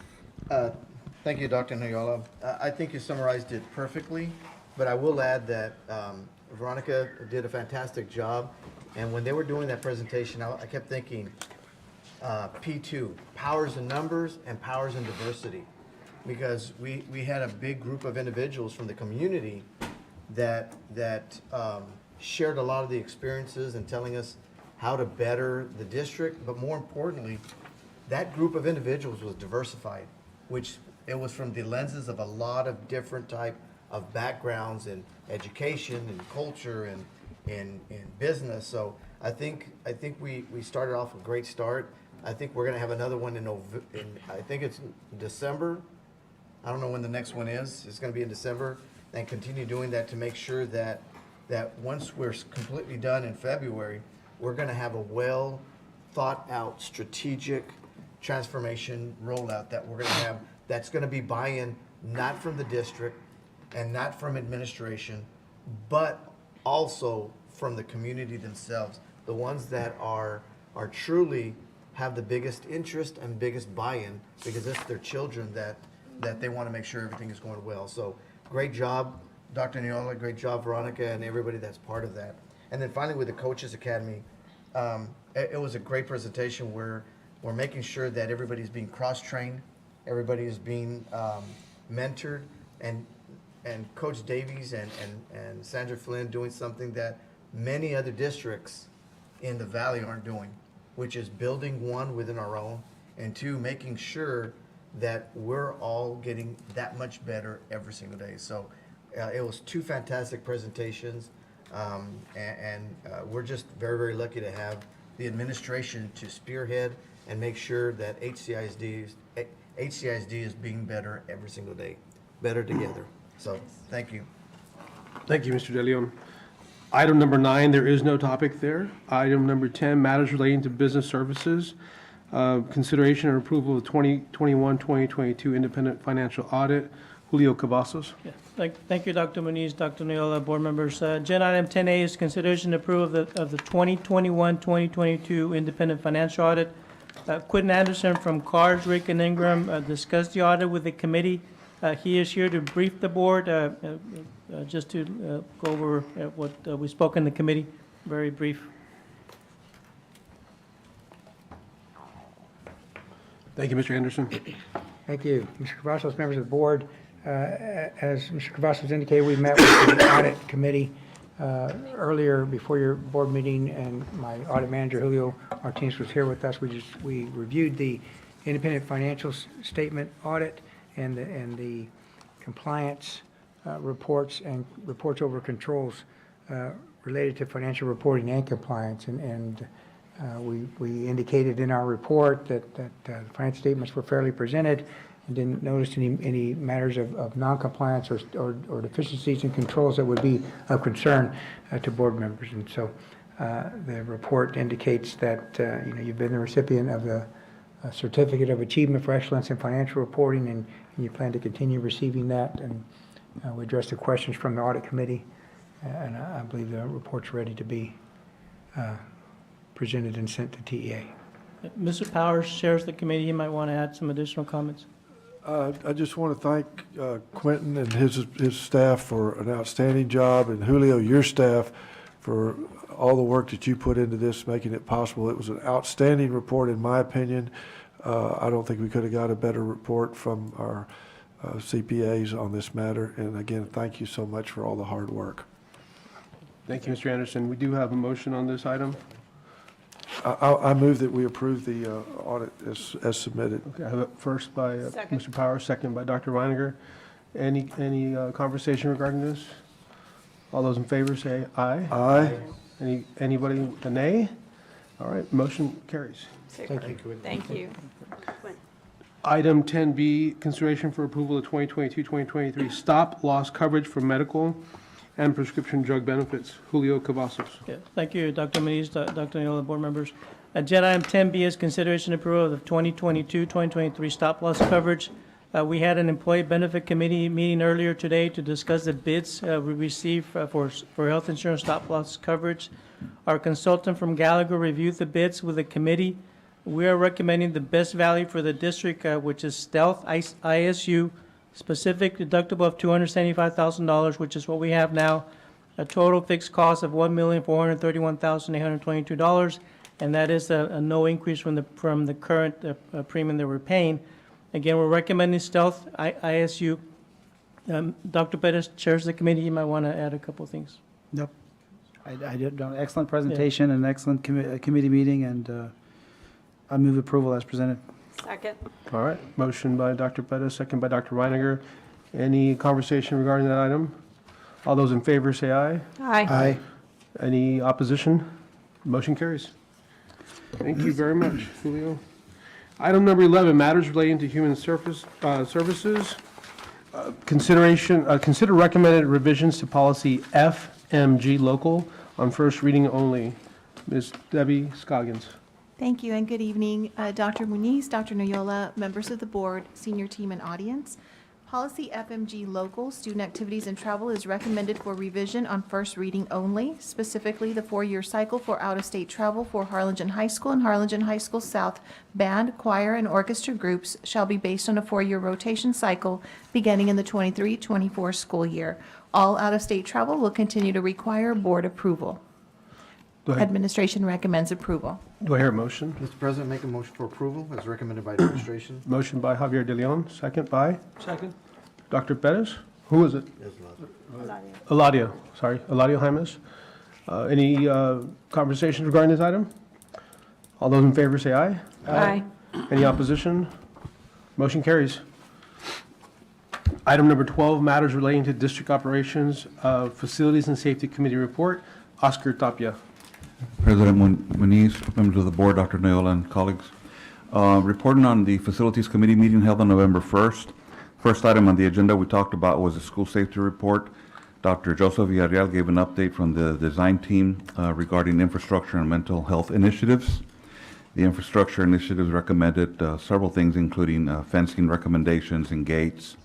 Thank you, Dr. Noyola. I think you summarized it perfectly, but I will add that Veronica did a fantastic job. And when they were doing that presentation, I kept thinking P2, powers in numbers and powers in diversity. Because we had a big group of individuals from the community that shared a lot of the experiences and telling us how to better the district. But more importantly, that group of individuals was diversified, which it was from the lenses of a lot of different type of backgrounds in education and culture and in business. So I think we started off a great start. I think we're going to have another one in I think it's December. I don't know when the next one is. It's going to be in December, and continue doing that to make sure that once we're completely done in February, we're going to have a well thought out strategic transformation rollout that we're going to have, that's going to be buy-in not from the district and not from administration, but also from the community themselves, the ones that are truly have the biggest interest and biggest buy-in, because it's their children that they want to make sure everything is going well. So great job, Dr. Noyola, great job, Veronica, and everybody that's part of that. And then finally with the Coaches Academy, it was a great presentation where we're making sure that everybody's being cross-trained, everybody is being mentored, and Coach Davies and Sandra Flynn doing something that many other districts in the Valley aren't doing, which is building one within our own, and two, making sure that we're all getting that much better every single day. So it was two fantastic presentations, and we're just very, very lucky to have the administration to spearhead and make sure that HCISD is being better every single day, better together. So thank you. Thank you, Mr. De Leon. Item number 9, there is no topic there. Item number 10, matters relating to business services. Consideration and approval of 2021-2022 independent financial audit. Julio Cavazos. Yeah. Thank you, Dr. Muniz, Dr. Noyola, board members. Agenda item 10A is consideration and approval of the 2021-2022 independent financial audit. Quentin Anderson from CARS, Rick and Ingram discussed the audit with the committee. He is here to brief the board, just to go over what we spoke in the committee. Very brief. Thank you, Mr. Anderson. Thank you. Mr. Cavazos, members of the board, as Mr. Cavazos indicated, we met with the audit committee earlier before your board meeting, and my audit manager, Julio Martinez, was here with us. We reviewed the independent financial statement audit and the compliance reports and reports over controls related to financial reporting and compliance. And We indicated in our report that the finance statements were fairly presented and didn't notice any matters of noncompliance or deficiencies in controls that would be of concern to board members. And so the report indicates that you've been the recipient of the Certificate of Achievement for Excellence in Financial Reporting, and you plan to continue receiving that. And we addressed the questions from the audit committee, and I believe the report's ready to be presented and sent to TEA. Mr. Powers chairs the committee. He might want to add some additional comments. I just want to thank Quentin and his staff for an outstanding job, and Julio, your staff, for all the work that you put into this, making it possible. It was an outstanding report, in my opinion. I don't think we could have got a better report from our CPAs on this matter. And again, thank you so much for all the hard work. Thank you, Mr. Anderson. We do have a motion on this item. I move that we approve the audit as submitted. Okay, I have it first by Mr. Powers, second by Dr. Reiniger. Any conversation regarding this? All those in favor say aye. Aye. Anybody a nay? All right, motion carries. Thank you. Thank you. Item 10B, consideration for approval of 2022-2023 stop-loss coverage for medical and prescription drug benefits. Julio Cavazos. Yeah, thank you, Dr. Muniz, Dr. Neola, board members. Agenda item 10B is consideration and approval of the 2022-2023 stop-loss coverage. We had an employee benefit committee meeting earlier today to discuss the bids we received for health insurance stop-loss coverage. Our consultant from Gallagher reviewed the bids with the committee. We are recommending the best value for the district, which is Stealth ISU, specific deductible of $275,000, which is what we have now, a total fixed cost of $1,431,822, and that is a no increase from the current premium that we're paying. Again, we're recommending Stealth ISU. Dr. Pettis chairs the committee. You might want to add a couple of things. Yep. I did an excellent presentation, an excellent committee meeting, and I move approval as presented. Second. All right, motion by Dr. Pettis, second by Dr. Reiniger. Any conversation regarding that item? All those in favor say aye. Aye. Aye. Any opposition? Motion carries. Thank you very much, Julio. Item number 11, matters relating to human services. Consider recommended revisions to policy FMG local on first reading only. Ms. Debbie Scoggins. Thank you and good evening, Dr. Muniz, Dr. Noyola, members of the board, senior team and audience. Policy FMG local, student activities and travel, is recommended for revision on first reading only. Specifically, the 4-year cycle for out-of-state travel for Harlingen High School and Harlingen High School South band, choir, and orchestra groups shall be based on a 4-year rotation cycle beginning in the 23-24 school year. All out-of-state travel will continue to require board approval. Administration recommends approval. Do I hear a motion? Mr. President, make a motion for approval as recommended by administration. Motion by Javier De Leon, second by Second. Dr. Pettis. Who is it? Eladio, sorry, Eladio Jaimes. Any conversations regarding this item? All those in favor say aye. Aye. Any opposition? Motion carries. Item number 12, matters relating to district operations, Facilities and Safety Committee report. Oscar Tapia. President Muniz, members of the board, Dr. Noyola, and colleagues. Reporting on the Facilities Committee meeting held on November 1st. First item on the agenda we talked about was the school safety report. Dr. Joseph Villarreal gave an update from the design team regarding infrastructure and mental health initiatives. The infrastructure initiatives recommended several things, including fencing recommendations and gates,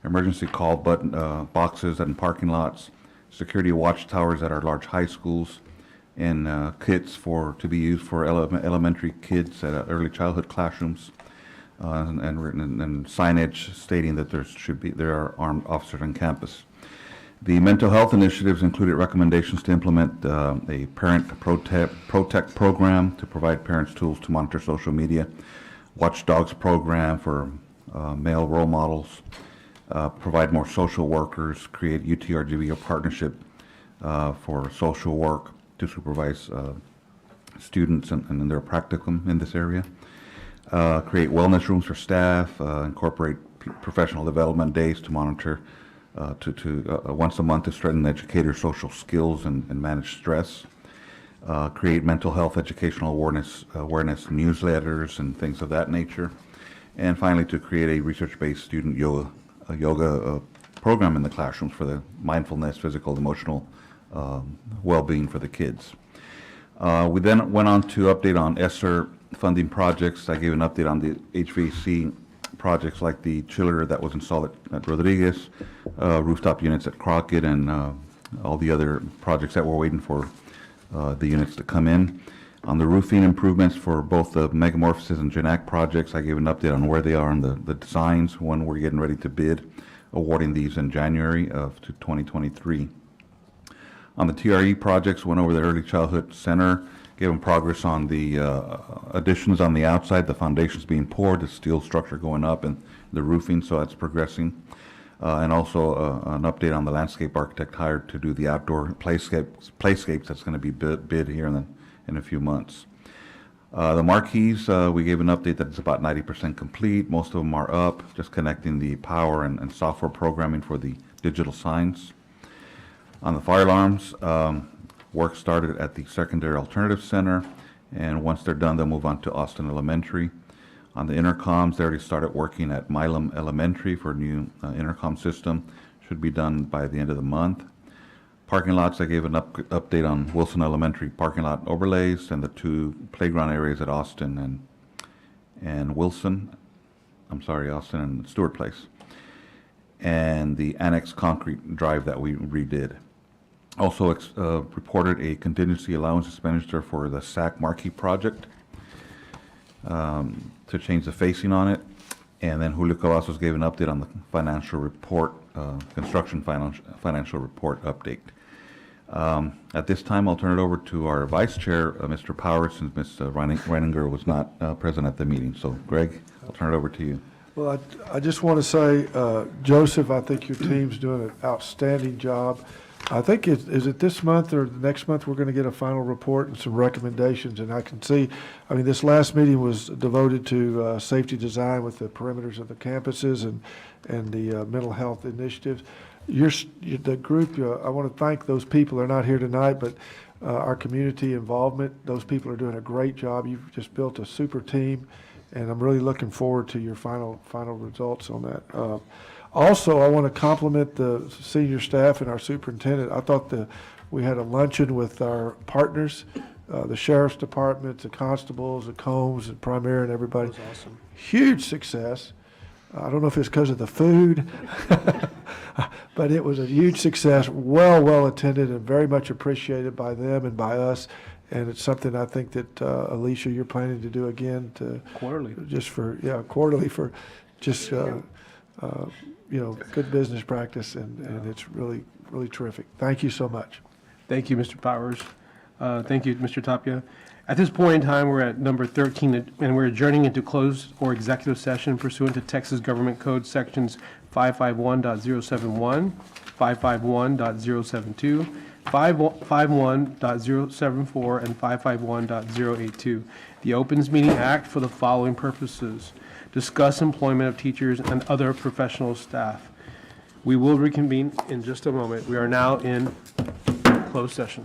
emergency call button boxes and parking lots, security watchtowers at our large high schools, and kits to be used for elementary kids at early childhood classrooms, and signage stating that there are armed officers on campus. The mental health initiatives included recommendations to implement a parent protect program to provide parents tools to monitor social media, watchdogs program for male role models, provide more social workers, create UTRGV partnership for social work to supervise students and their practicum in this area, create wellness rooms for staff, incorporate professional development days to monitor once a month to strengthen educators' social skills and manage stress, create mental health educational awareness newsletters and things of that nature. And finally, to create a research-based student yoga program in the classrooms for the mindfulness, physical, emotional well-being for the kids. We then went on to update on ESSER funding projects. I gave an update on the HVAC projects like the chiller that was installed at Rodriguez, rooftop units at Crockett, and all the other projects that we're waiting for the units to come in. On the roofing improvements for both the Megamorphosis and Genac projects, I gave an update on where they are in the designs, when we're getting ready to bid, awarding these in January of 2023. On the TRE projects, went over the Early Childhood Center, gave them progress on the additions on the outside, the foundations being poured, the steel structure going up, and the roofing, so that's progressing. And also an update on the landscape architect hired to do the outdoor playscapes that's going to be bid here in a few months. The marquees, we gave an update that it's about 90% complete. Most of them are up, just connecting the power and software programming for the digital signs. On the fire alarms, work started at the Secondary Alternative Center, and once they're done, they'll move on to Austin Elementary. On the intercoms, they already started working at Milam Elementary for a new intercom system. Should be done by the end of the month. Parking lots, I gave an update on Wilson Elementary parking lot overlays and the 2 playground areas at Austin and Wilson. I'm sorry, Austin and Stewart Place. And the annex concrete drive that we redid. Also reported a contingency allowance expenditure for the SAC Marquee project to change the facing on it. And then Julio Cavazos gave an update on the financial report, construction financial report update. At this time, I'll turn it over to our Vice Chair, Mr. Powers, since Ms. Reininger was not present at the meeting. So, Greg, I'll turn it over to you. Well, I just want to say, Joseph, I think your team's doing an outstanding job. I think is it this month or next month we're going to get a final report and some recommendations. And I can see, I mean, this last meeting was devoted to safety design with the perimeters of the campuses and the mental health initiatives. The group, I want to thank those people. They're not here tonight, but our community involvement, those people are doing a great job. You've just built a super team, and I'm really looking forward to your final results on that. Also, I want to compliment the senior staff and our superintendent. I thought we had a luncheon with our partners, the sheriff's department, the constables, the Combs, and Primary, and everybody. That was awesome. Huge success. I don't know if it's because of the food, but it was a huge success, well attended, and very much appreciated by them and by us. And it's something I think that, Alicia, you're planning to do again Quarterly. Quarterly for just, good business practice, and it's really, really terrific. Thank you so much. Thank you, Mr. Powers. Thank you, Mr. Tapia. At this point in time, we're at number 13, and we're adjourning into closed or executive session pursuant to Texas Government Code Sections 551.071, 551.072, 551.074, and 551.082. The Opens Meeting Act for the following purposes: discuss employment of teachers and other professional staff. We will reconvene in just a moment. We are now in closed session.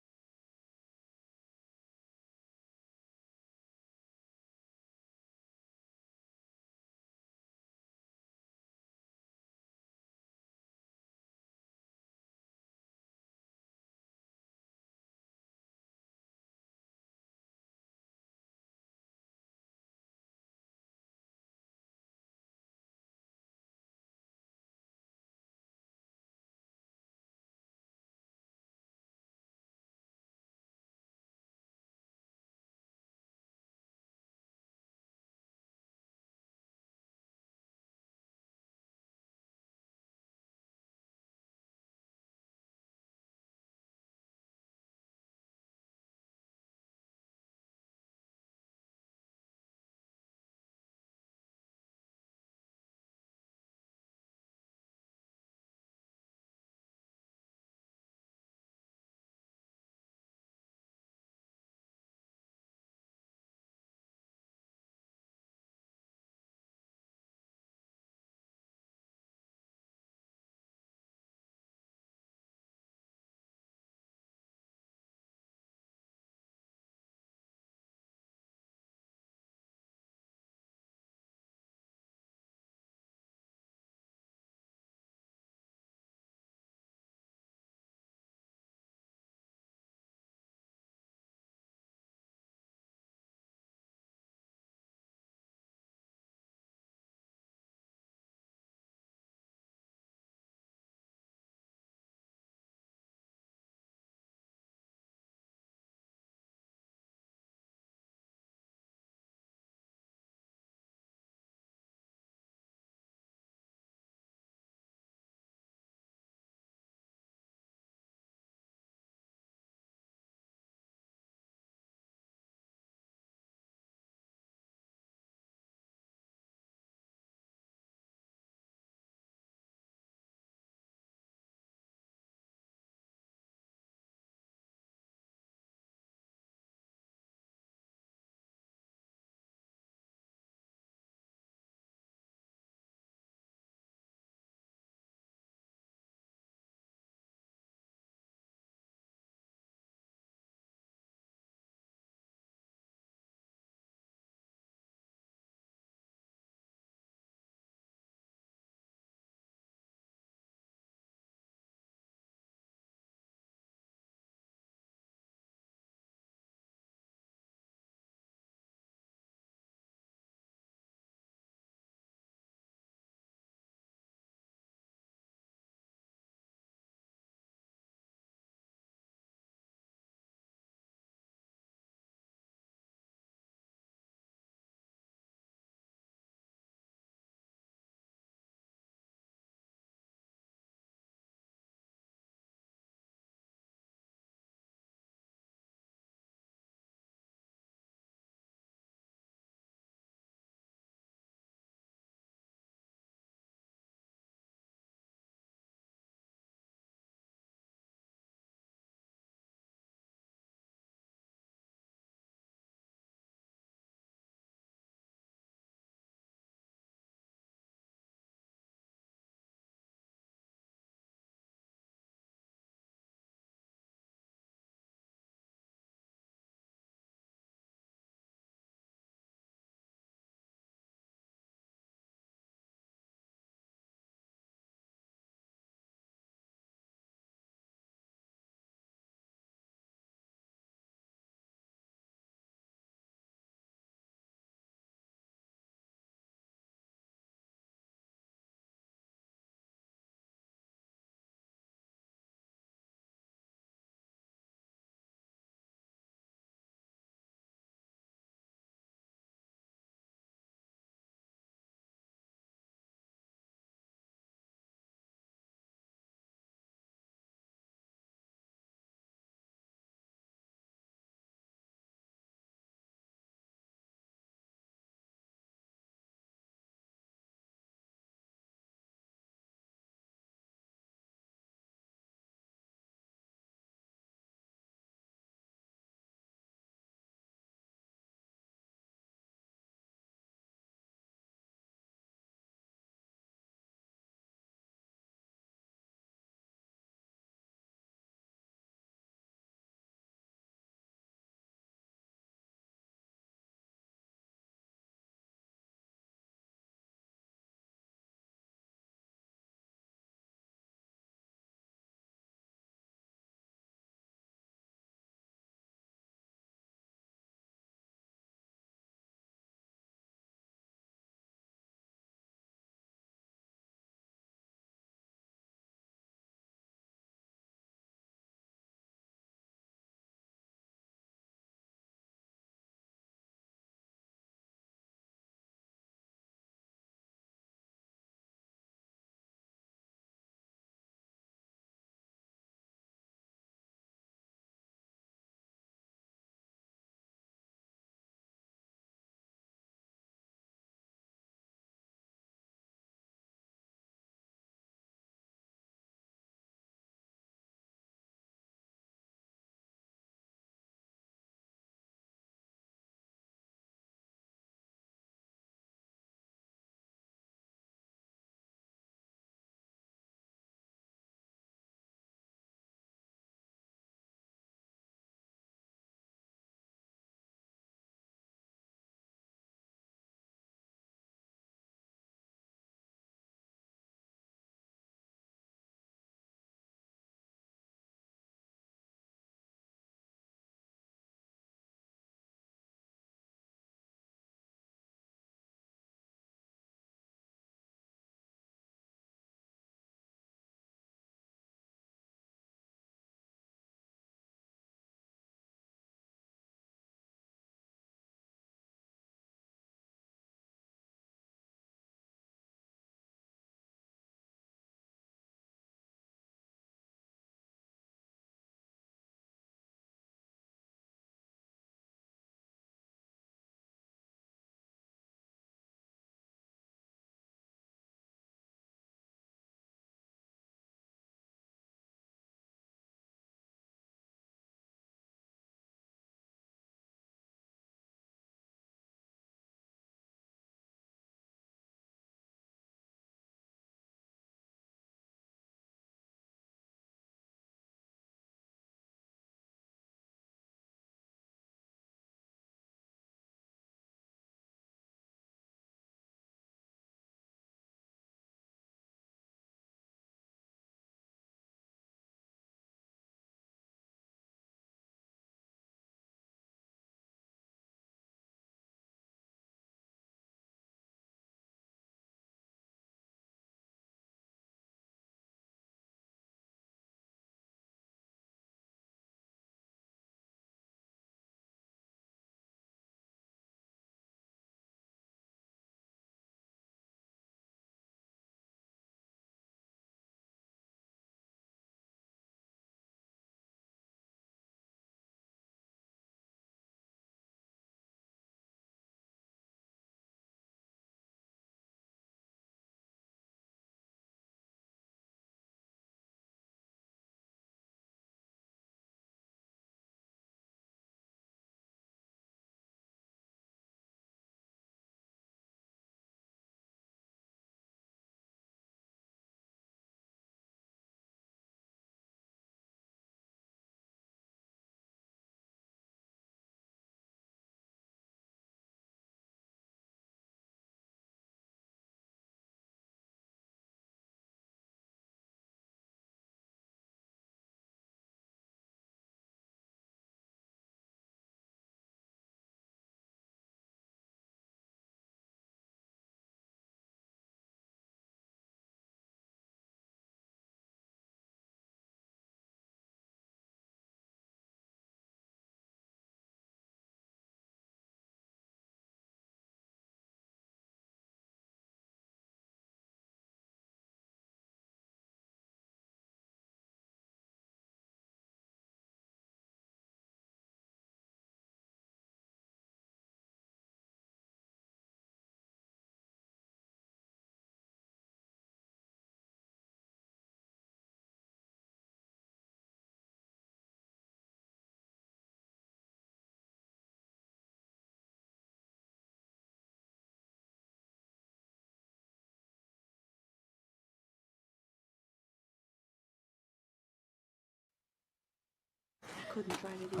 couldn't write it in.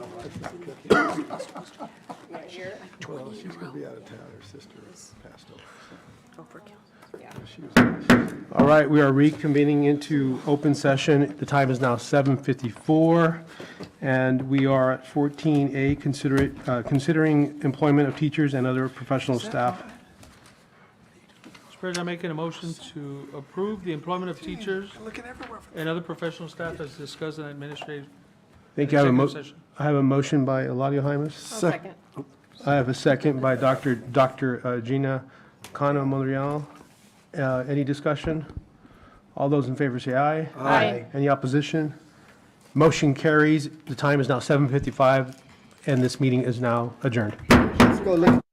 Well, she's going to be out of town. Her sister passed over. All right, we are reconvening into open session. The time is now 7:54, and we are at 14A, considering employment of teachers and other professional staff. Mr. President, I'm making a motion to approve the employment of teachers and other professional staff as discussed in administrative. Thank you. I executive session. have a motion by Eladio Jaimes. Second. I have a second by Dr. Gina Cano Monreal. Any discussion? All those in favor say aye. Aye. Any opposition? Motion carries. The time is now 7:55, and this meeting is now adjourned. Let's go look.